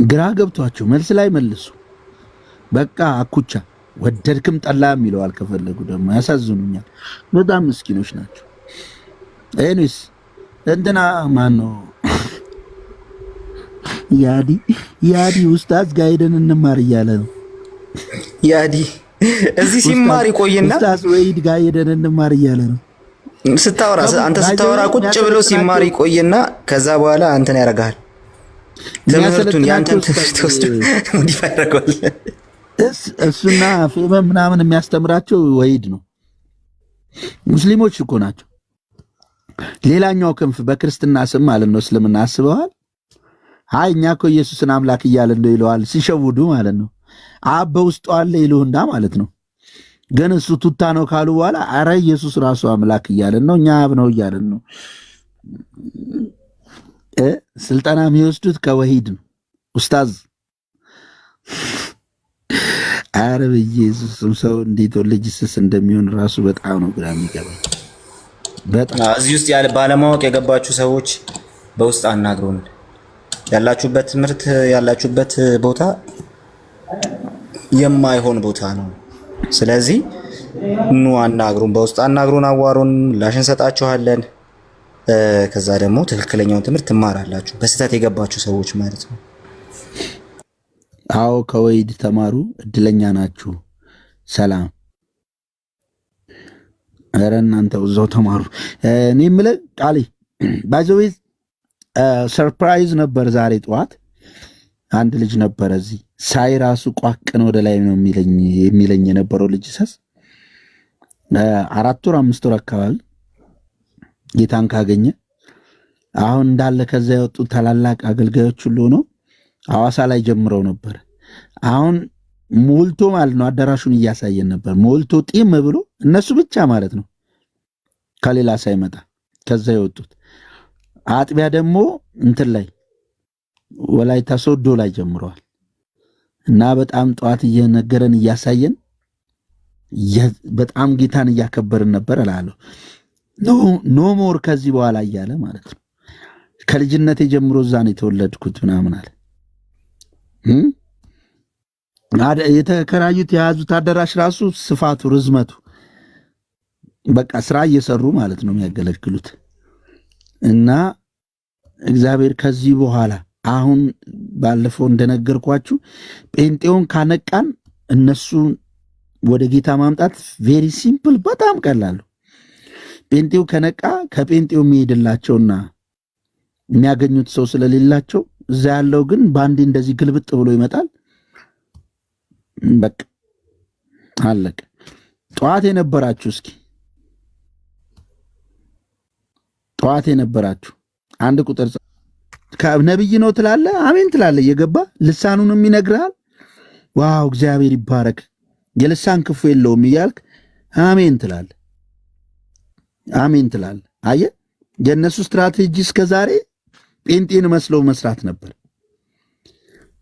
ግራ ገብቷቸው መልስ ላይ መልሱ። በቃ አኩቻ ወደድክም ጠላም ይለዋል። ከፈለጉ ደግሞ ያሳዝኑኛል። በጣም ምስኪኖች ናቸው። ኤኒስ እንትና ማን ነው ያዲ ኡስታዝ ጋር ሄደን እንማር እያለ ነው። እዚህ ሲማር ይቆይና ኡስታዝ ወይድ ጋር ሄደን እንማር እያለ ነው ስታወራ አንተ ስታወራ ቁጭ ብሎ ሲማር ይቆይና ከዛ በኋላ አንተን ያረጋል ትምህርቱን ያንተን ትምህርት ወስዶ ሞዲፋይ ያደርጋል። እሱና ፌመን ምናምን የሚያስተምራቸው ወይድ ነው። ሙስሊሞች እኮ ናቸው። ሌላኛው ክንፍ በክርስትና ስም ማለት ነው እስልምና አስበዋል። አይ እኛ እኮ ኢየሱስን አምላክ እያለ ነው ይለዋል፣ ሲሸውዱ ማለት ነው። አብ በውስጡ አለ ይሉና ማለት ነው። ግን እሱ ቱታ ነው ካሉ በኋላ አረ ኢየሱስ ራሱ አምላክ እያለን ነው፣ እኛ አብ ነው እያለን ነው። ስልጠና የሚወስዱት ከወሂድ ነው ኡስታዝ። አረ በኢየሱስም ሰው እንዴት ልጅስስ እንደሚሆን ራሱ በጣም ነው ግራ የሚገባኝ። በጣም እዚህ ውስጥ ያለ ባለማወቅ የገባችሁ ሰዎች በውስጥ አናግሩን። ያላችሁበት ትምህርት ያላችሁበት ቦታ የማይሆን ቦታ ነው። ስለዚህ ኑ አናግሩን፣ በውስጥ አናግሩን፣ አዋሩን፣ ምላሽ እንሰጣችኋለን። ከዛ ደግሞ ትክክለኛውን ትምህርት ትማራላችሁ። በስህተት የገባችሁ ሰዎች ማለት ነው። አዎ ከወይድ ተማሩ፣ እድለኛ ናችሁ። ሰላም። ኧረ እናንተ እዛው ተማሩ። እኔ የምልህ ቃሌ ባይዘዌ ሰርፕራይዝ ነበር ዛሬ ጠዋት። አንድ ልጅ ነበረ እዚህ ሳይ ራሱ ቋቅን ወደ ላይ ነው የሚለኝ የነበረው ልጅ ሰስ 4 ወር 5 ወር አካባቢ ጌታን ካገኘ አሁን እንዳለ ከዛ የወጡ ታላላቅ አገልጋዮች ሁሉ ነው ሐዋሳ ላይ ጀምረው ነበር። አሁን ሞልቶ ማለት ነው አዳራሹን እያሳየን ነበር። ሞልቶ ጢም ብሎ እነሱ ብቻ ማለት ነው ከሌላ ሳይመጣ ከዛ የወጡት አጥቢያ ደግሞ እንትን ላይ ወላይታ ሶዶ ላይ ጀምረዋል። እና በጣም ጠዋት እየነገረን እያሳየን በጣም ጌታን እያከበርን ነበር እላለሁ። ኖ ሞር ከዚህ በኋላ እያለ ማለት ነው። ከልጅነቴ ጀምሮ እዛ ነው የተወለድኩት ምናምን አለ። የተከራዩት የያዙት አዳራሽ ራሱ ስፋቱ ርዝመቱ በቃ ስራ እየሰሩ ማለት ነው የሚያገለግሉት። እና እግዚአብሔር ከዚህ በኋላ አሁን ባለፈው እንደነገርኳችሁ ጴንጤውን ካነቃን እነሱ ወደ ጌታ ማምጣት ቬሪ ሲምፕል፣ በጣም ቀላሉ። ጴንጤው ከነቃ ከጴንጤው የሚሄድላቸውና የሚያገኙት ሰው ስለሌላቸው እዛ ያለው ግን በአንዴ እንደዚህ ግልብጥ ብሎ ይመጣል። በቃ አለቀ። ጠዋት የነበራችሁ እስኪ ጠዋት የነበራችሁ አንድ ቁጥር ነብይ ነው ትላለ፣ አሜን ትላለ፣ እየገባ ልሳኑንም ይነግርሃል። ዋው እግዚአብሔር ይባረክ የልሳን ክፉ የለውም እያልክ አሜን ትላለ፣ አሜን ትላለ። አየ የእነሱ ስትራቴጂ እስከዛሬ ጴንጤን መስለው መስራት ነበር።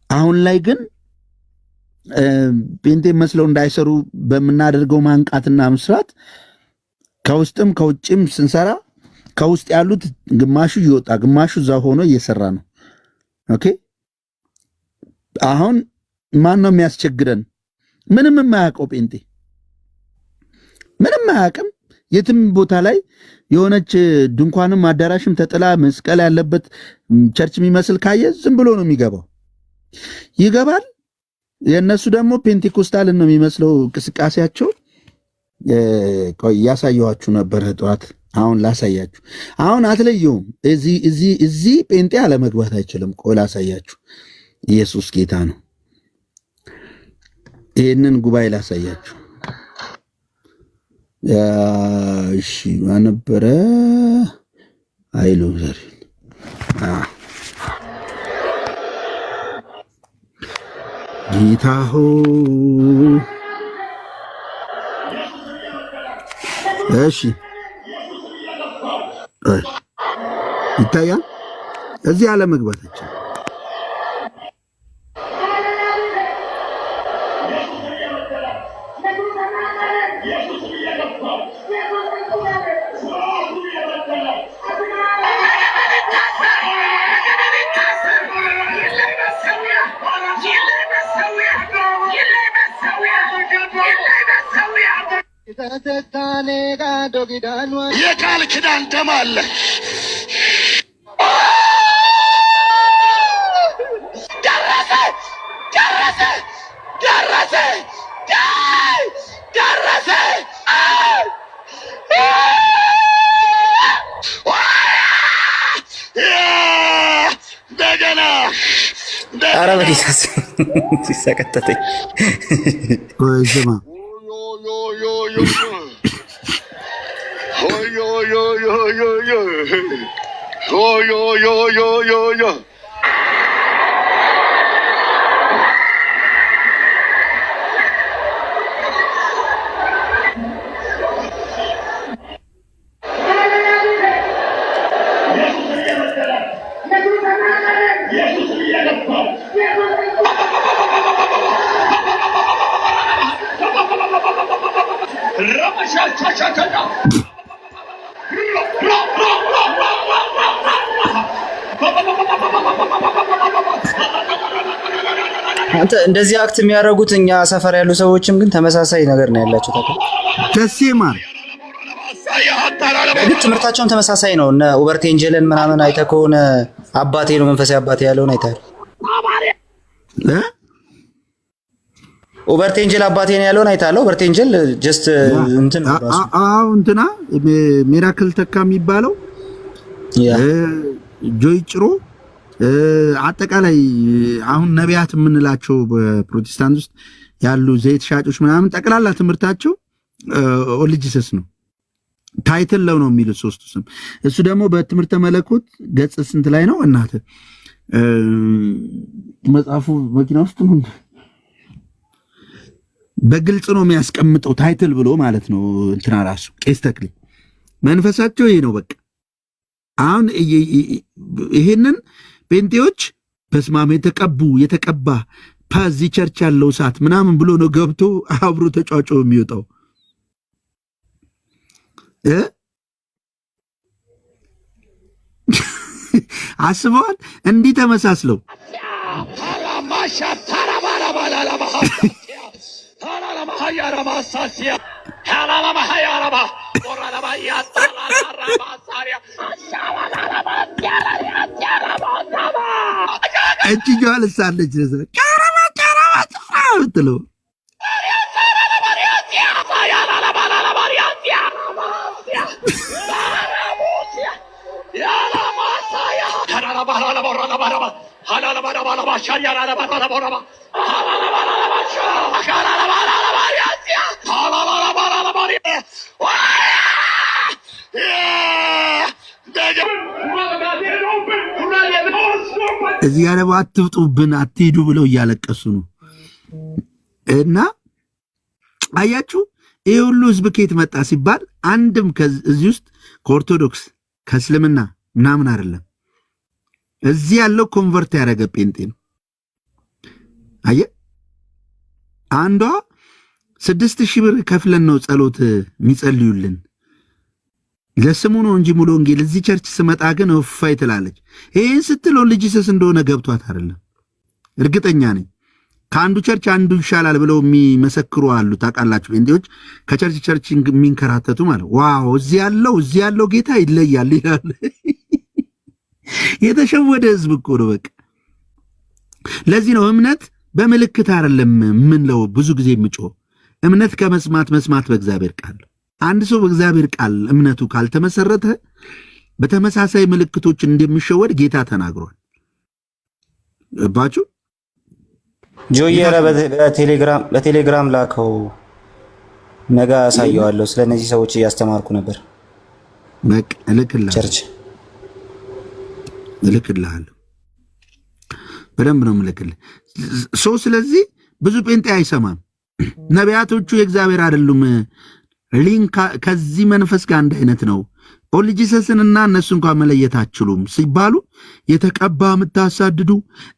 አሁን ላይ ግን ጴንጤን መስለው እንዳይሰሩ በምናደርገው ማንቃትና መስራት ከውስጥም ከውጭም ስንሰራ ከውስጥ ያሉት ግማሹ እየወጣ ግማሹ እዛ ሆኖ እየሰራ ነው። ኦኬ አሁን ማን ነው የሚያስቸግረን? ምንም የማያውቀው ጴንጤ ምንም አያውቅም። የትም ቦታ ላይ የሆነች ድንኳንም አዳራሽም ተጥላ መስቀል ያለበት ቸርች የሚመስል ካየ ዝም ብሎ ነው የሚገባው። ይገባል። የእነሱ ደግሞ ፔንቴኮስታልን ነው የሚመስለው እንቅስቃሴያቸው። ቆይ ያሳየኋችሁ ነበረ ጠዋት። አሁን ላሳያችሁ። አሁን አትለየውም። እዚህ ጴንጤ አለመግባት አይችልም። ቆይ ላሳያችሁ። ኢየሱስ ጌታ ነው። ይህንን ጉባኤ ላሳያችሁ። እሺ ማነበረ አይሉ ዘር ጌታ ሆ እሺ ይታያል። እዚህ አለመግባት አይቻልም። የቃል ኪዳን ደም አለ። ደረሰ ደረሰ ደረሰ ኧረ በጌታስ ሲሰቀጥተኝ ስማ አንተ እንደዚህ አክት የሚያደርጉት እኛ ሰፈር ያሉ ሰዎችም ግን ተመሳሳይ ነገር ነው ያላቸው። ደሴ ማር በግጥ ትምህርታቸውን ተመሳሳይ ነው። እነ ኡበርት ኤንጀልን ምናምን አይተህ ከሆነ አባቴ ነው መንፈሳዊ አባቴ ያለውን አይተሃል። ኡበርት ኤንጀል አባቴ ነው ያለውን አይተሃል። ኡበርት ኤንጀል ጀስት እንትን እንትና ሚራክል ተካ የሚባለው ጆይ ጭሮ አጠቃላይ አሁን ነቢያት የምንላቸው በፕሮቴስታንት ውስጥ ያሉ ዘይት ሻጮች ምናምን ጠቅላላ ትምህርታቸው ኦልጂሰስ ነው። ታይትል ለው ነው የሚሉት ሶስቱ ስም። እሱ ደግሞ በትምህርተ መለኮት ገጽ ስንት ላይ ነው እናት መጽሐፉ መኪና ውስጥ ነው በግልጽ ነው የሚያስቀምጠው ታይትል ብሎ ማለት ነው። እንትና ራሱ ቄስ ተክሌ መንፈሳቸው ይሄ ነው። በቃ አሁን ይሄንን ጴንጤዎች በስማም የተቀባ ፓዚ ቸርች ያለው ሰዓት ምናምን ብሎ ነው ገብቶ አብሮ ተጫጫው የሚወጣው አስበዋል። እንዲህ ተመሳስለው እጅኛዋ ልሳለች ብትለው እዚህ ያለው አትውጡብን አትሄዱ ብለው እያለቀሱ ነው። እና አያችሁ ይሄ ሁሉ ህዝብ ከየት መጣ ሲባል አንድም ከዚህ ውስጥ ከኦርቶዶክስ ከእስልምና ምናምን አይደለም። እዚህ ያለው ኮንቨርት ያደረገ ጴንጤ ነው። አየ አንዷ 6,000 ብር ከፍለን ነው ጸሎት የሚጸልዩልን ለስሙ ነው እንጂ ሙሉ ወንጌል እዚህ ቸርች ስመጣ ግን እፋይ ትላለች። ይሄን ስትለው ልጅስስ እንደሆነ ገብቷት አይደለም። እርግጠኛ ነኝ ከአንዱ ቸርች አንዱ ይሻላል ብለው የሚመሰክሩ አሉ። ታውቃላችሁ ጴንጤዎች ከቸርች ቸርች የሚንከራተቱ ማለት ዋው እዚህ ያለው ጌታ ይለያል ይላል። የተሸወደ ህዝብ እኮ ነው በቃ። ለዚህ ነው እምነት በምልክት አይደለም ምንለው ብዙ ጊዜ የምጮህ እምነት ከመስማት መስማት በእግዚአብሔር ቃል። አንድ ሰው በእግዚአብሔር ቃል እምነቱ ካልተመሰረተ በተመሳሳይ ምልክቶች እንደሚሸወድ ጌታ ተናግሯል። ባችሁ ጆየረ በቴሌግራም ላከው ነገ አሳየዋለሁ። ስለነዚህ ሰዎች እያስተማርኩ ነበር። በቃ እልክልሃለሁ በደንብ ነው የምልክልህ። ስለዚህ ብዙ ጴንጤ አይሰማም። ነቢያቶቹ የእግዚአብሔር አይደሉም። ሊንክ ከዚህ መንፈስ ጋር አንድ አይነት ነው። ኦልጂሰስንና እነሱ እንኳን መለየት አትችሉም ሲባሉ የተቀባ የምታሳድዱ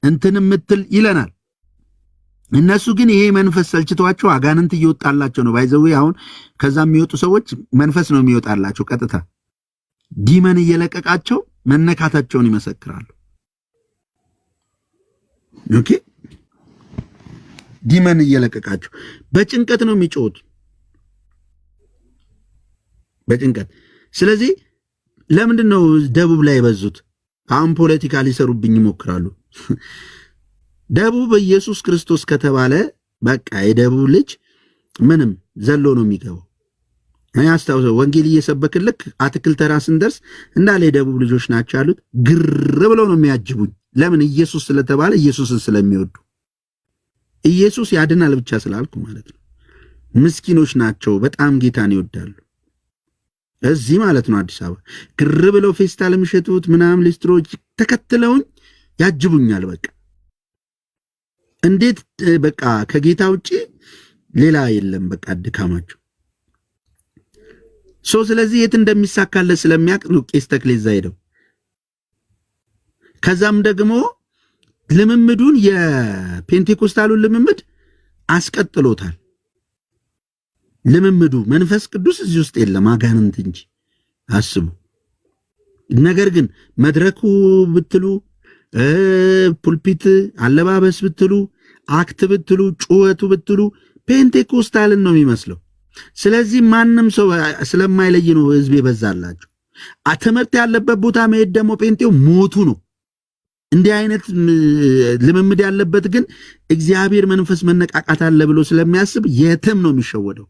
እንትን የምትል ይለናል። እነሱ ግን ይሄ መንፈስ ሰልችቷቸው አጋንንት እየወጣላቸው ነው። ባይዘዌ አሁን ከዛ የሚወጡ ሰዎች መንፈስ ነው የሚወጣላቸው። ቀጥታ ዲመን እየለቀቃቸው መነካታቸውን ይመሰክራሉ። ኦኬ ዲመን እየለቀቃቸው በጭንቀት ነው የሚጮሁት፣ በጭንቀት። ስለዚህ ለምንድን ነው ደቡብ ላይ የበዙት? አሁን ፖለቲካ ሊሰሩብኝ ይሞክራሉ። ደቡብ ኢየሱስ ክርስቶስ ከተባለ በቃ የደቡብ ልጅ ምንም ዘሎ ነው የሚገባው። እኔ አስታውሰው ወንጌል እየሰበክን ልክ አትክልት ተራ ስንደርስ እንዳለ የደቡብ ልጆች ናቸው ያሉት። ግር ብለው ነው የሚያጅቡኝ። ለምን ኢየሱስ ስለተባለ ኢየሱስን ስለሚወዱ ኢየሱስ ያድናል ብቻ ስላልኩ ማለት ነው። ምስኪኖች ናቸው፣ በጣም ጌታን ይወዳሉ። እዚህ ማለት ነው አዲስ አበባ ግር ብለው ፌስታል የሚሸጡት ምናምን ሊስትሮች ተከትለውኝ ያጅቡኛል። በቃ እንዴት በቃ ከጌታ ውጪ ሌላ የለም። በቃ ድካማቸው ስለዚህ የት እንደሚሳካለ ስለሚያውቅ ነው ቄስ ተክሌ እዛ ሄደው ከዛም ደግሞ ልምምዱን የፔንቴኮስታሉን ልምምድ አስቀጥሎታል። ልምምዱ መንፈስ ቅዱስ እዚህ ውስጥ የለም አጋንንት እንጂ አስቡ። ነገር ግን መድረኩ ብትሉ ፑልፒት አለባበስ ብትሉ አክት ብትሉ ጩኸቱ ብትሉ ፔንቴኮስታልን ነው የሚመስለው። ስለዚህ ማንም ሰው ስለማይለይ ነው ህዝብ ይበዛላችሁ። ትምህርት ያለበት ቦታ መሄድ ደግሞ ጴንጤው ሞቱ ነው። እንዲህ አይነት ልምምድ ያለበት ግን እግዚአብሔር መንፈስ መነቃቃት አለ ብሎ ስለሚያስብ የትም ነው የሚሸወደው።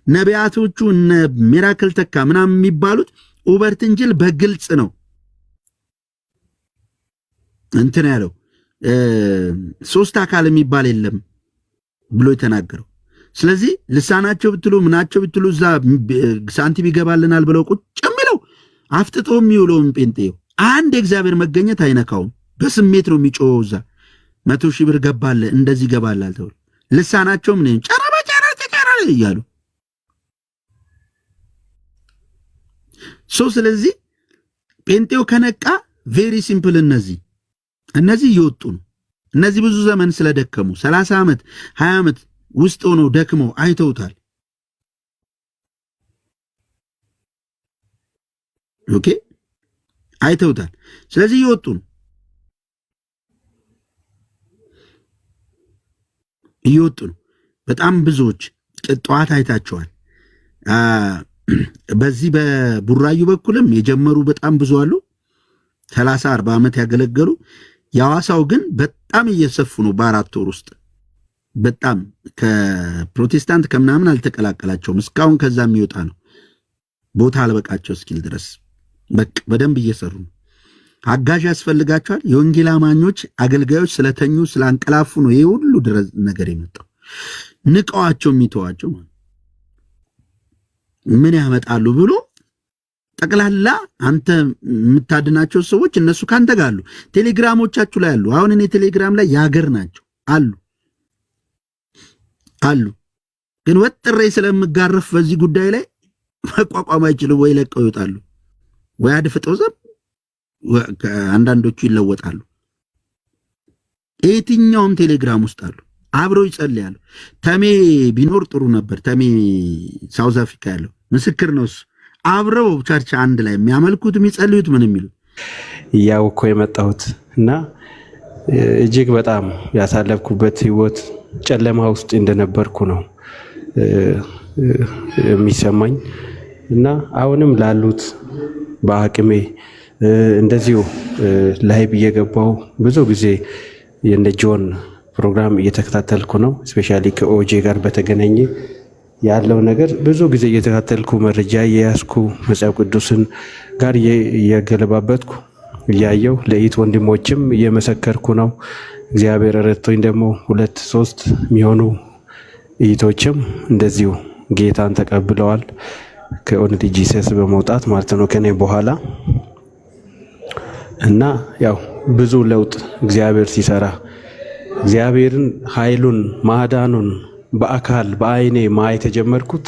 ነቢያቶቹ እነ ሚራክል ተካ ምናምን የሚባሉት ኡበርት እንጅል በግልጽ ነው እንትን ያለው ሶስት አካል የሚባል የለም ብሎ የተናገረው። ስለዚህ ልሳናቸው ብትሉ ምናቸው ብትሉ እዛ ሳንቲም ይገባልናል ብለው ቁጭ የሚለው አፍጥጦ የሚውለውን ጴንጤው አንድ የእግዚአብሔር መገኘት አይነካውም። በስሜት ነው የሚጮኸው። እዛ 100,000 ብር ገባለ እንደዚህ ገባላል ተብሎ ልሳናቸው ምን ጨራ እያሉ ስለዚህ ጴንጤው ከነቃ ቬሪ ሲምፕል እነዚህ እየወጡ ነው። እነዚህ ብዙ ዘመን ስለደከሙ 30 ዓመት 20 ዓመት ውስጥ ሆነው ደክመው አይተውታል። ኦኬ አይተውታል። ስለዚህ እየወጡ ነው በጣም ብዙዎች ጠዋት አይታቸዋል። በዚህ በቡራዩ በኩልም የጀመሩ በጣም ብዙ አሉ 30 40 ዓመት ያገለገሉ። የሐዋሳው ግን በጣም እየሰፉ ነው በአራት ወር ውስጥ በጣም ከፕሮቴስታንት ከምናምን አልተቀላቀላቸውም እስካሁን። ከዛ የሚወጣ ነው ቦታ አልበቃቸው እስኪል ድረስ በቃ በደንብ እየሰሩ ነው። አጋዥ ያስፈልጋቸዋል። የወንጌል አማኞች አገልጋዮች ስለተኙ ስላንቀላፉ ነው ይሄ ሁሉ ድረስ ነገር የመጣው። ንቀዋቸው የሚተዋቸው ምን ያመጣሉ ብሎ ጠቅላላ አንተ የምታድናቸው ሰዎች እነሱ ካንተ ጋር አሉ። ቴሌግራሞቻችሁ ላይ አሉ። አሁን እኔ ቴሌግራም ላይ ያገር ናቸው አሉ ግን ወጥሬ ስለምጋረፍ በዚህ ጉዳይ ላይ መቋቋም አይችልም። ወይ ለቀው ይወጣሉ ወይ አድፍጠው ዘብ አንዳንዶቹ ይለወጣሉ። የትኛውም ቴሌግራም ውስጥ አሉ። አብረው ይጸልያሉ። ተሜ ቢኖር ጥሩ ነበር። ተሜ ሳውዝ አፍሪካ ያለው ምስክር ነው እሱ። አብረው ቸርች አንድ ላይ የሚያመልኩት የሚጸልዩት ምን የሚሉት ያው እኮ የመጣሁት እና እጅግ በጣም ያሳለፍኩበት ህይወት ጨለማ ውስጥ እንደነበርኩ ነው የሚሰማኝ እና አሁንም ላሉት በአቅሜ እንደዚሁ ላይብ እየገባው ብዙ ጊዜ የነ ጆን ፕሮግራም እየተከታተልኩ ነው። ስፔሻሊ ከኦጄ ጋር በተገናኘ ያለው ነገር ብዙ ጊዜ እየተከታተልኩ መረጃ እየያዝኩ መጽሐፍ ቅዱስን ጋር እየገለባበትኩ እያየው ለኢት ወንድሞችም እየመሰከርኩ ነው። እግዚአብሔር ረድቶኝ ደግሞ 2-3 የሚሆኑ ኢቶችም እንደዚሁ ጌታን ተቀብለዋል። ከኦንሊ ጂሰስ በመውጣት ማለት ነው ከኔ በኋላ እና ያው ብዙ ለውጥ እግዚአብሔር ሲሰራ እግዚአብሔርን ኃይሉን ማዳኑን በአካል በአይኔ ማየት የጀመርኩት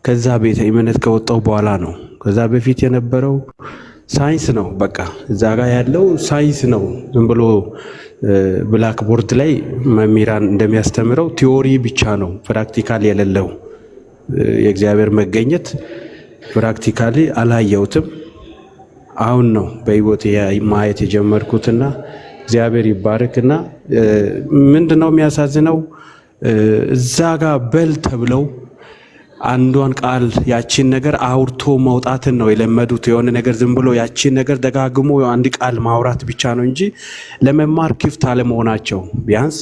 ከዛ ቤተ እምነት ከወጣው በኋላ ነው። ከዛ በፊት የነበረው ሳይንስ ነው። በቃ እዛ ጋር ያለው ሳይንስ ነው። ዝም ብሎ ብላክ ቦርድ ላይ መምህራን እንደሚያስተምረው ቲዮሪ ብቻ ነው፣ ፕራክቲካል የሌለው። የእግዚአብሔር መገኘት ፕራክቲካሊ አላየሁትም። አሁን ነው በህይወት ማየት የጀመርኩትና እግዚአብሔር ይባረክና ምንድነው የሚያሳዝነው እዛ ጋር በል ተብለው አንዷን ቃል ያቺን ነገር አውርቶ መውጣትን ነው የለመዱት። የሆነ ነገር ዝም ብሎ ያቺን ነገር ደጋግሞ አንድ ቃል ማውራት ብቻ ነው እንጂ ለመማር ክፍት አለመሆናቸው። ቢያንስ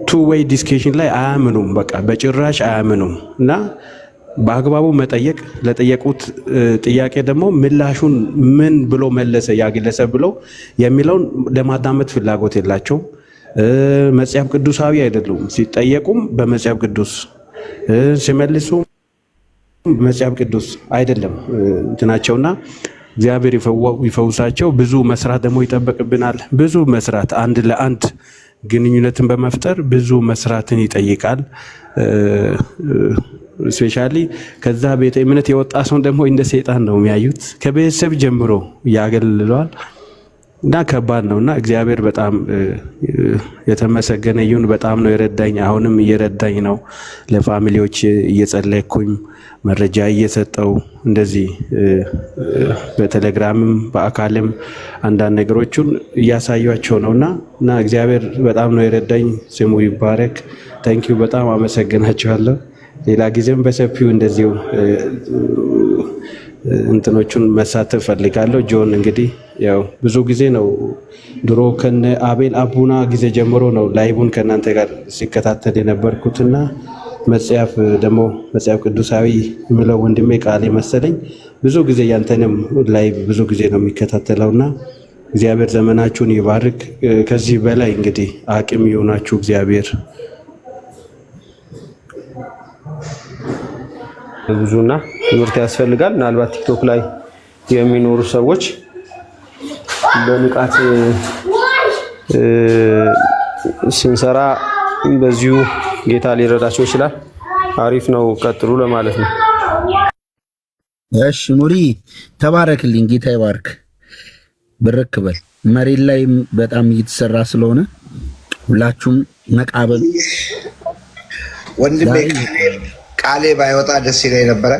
ቱ ዌይ ዲስከሽን ላይ አያምኑም፣ በቃ በጭራሽ አያምኑም። እና በአግባቡ መጠየቅ፣ ለጠየቁት ጥያቄ ደግሞ ምላሹን ምን ብሎ መለሰ ያ ግለሰብ ብሎ የሚለውን ለማዳመጥ ፍላጎት የላቸው። መጽሐፍ ቅዱሳዊ አይደሉም። ሲጠየቁም በመጽሐፍ ቅዱስ ሲመልሱ መጽሐፍ ቅዱስ አይደለም እንትናቸውና እግዚአብሔር ይፈውሳቸው። ብዙ መስራት ደግሞ ይጠበቅብናል። ብዙ መስራት አንድ ለአንድ ግንኙነትን በመፍጠር ብዙ መስራትን ይጠይቃል። ስፔሻሊ ከዛ ቤተ እምነት የወጣ ሰው ደግሞ እንደ ሰይጣን ነው የሚያዩት። ከቤተሰብ ጀምሮ ያገልለዋል እና ከባድ ነውና እግዚአብሔር በጣም የተመሰገነ ይሁን። በጣም ነው የረዳኝ፣ አሁንም እየረዳኝ ነው። ለፋሚሊዎች እየጸለይኩኝ መረጃ እየሰጠው እንደዚህ በቴሌግራምም በአካልም አንዳንድ ነገሮችን እያሳያቸው ነውና እና እግዚአብሔር በጣም ነው የረዳኝ። ስሙ ይባረክ። ታንኪዩ በጣም አመሰግናችኋለሁ። ሌላ ጊዜም በሰፊው እንደዚሁ እንትኖቹን መሳተፍ ፈልጋለሁ። ጆን እንግዲህ ያው ብዙ ጊዜ ነው ድሮ ከነ አቤል አቡና ጊዜ ጀምሮ ነው ላይቡን ከእናንተ ጋር ሲከታተል የነበርኩትና መጽሐፍ ደግሞ መጽሐፍ ቅዱሳዊ የሚለው ወንድሜ ቃል መሰለኝ ብዙ ጊዜ ያንተንም ላይ ብዙ ጊዜ ነው የሚከታተለውና እግዚአብሔር ዘመናችሁን ይባርክ። ከዚህ በላይ እንግዲህ አቅም ይሆናችሁ እግዚአብሔር። ብዙና ትምህርት ያስፈልጋል። ምናልባት ቲክቶክ ላይ የሚኖሩ ሰዎች በንቃት ስንሰራ በዚሁ ጌታ ሊረዳቸው ይችላል። አሪፍ ነው፣ ቀጥሉ ለማለት ነው። እሺ ኑሪ ተባረክልኝ፣ ጌታ ይባርክ። ብርክ በል። መሬት ላይ በጣም እየተሰራ ስለሆነ ሁላችሁም መቃበል ወንድሜ ቃሌ ባይወጣ ደስ ይለኝ ነበረ።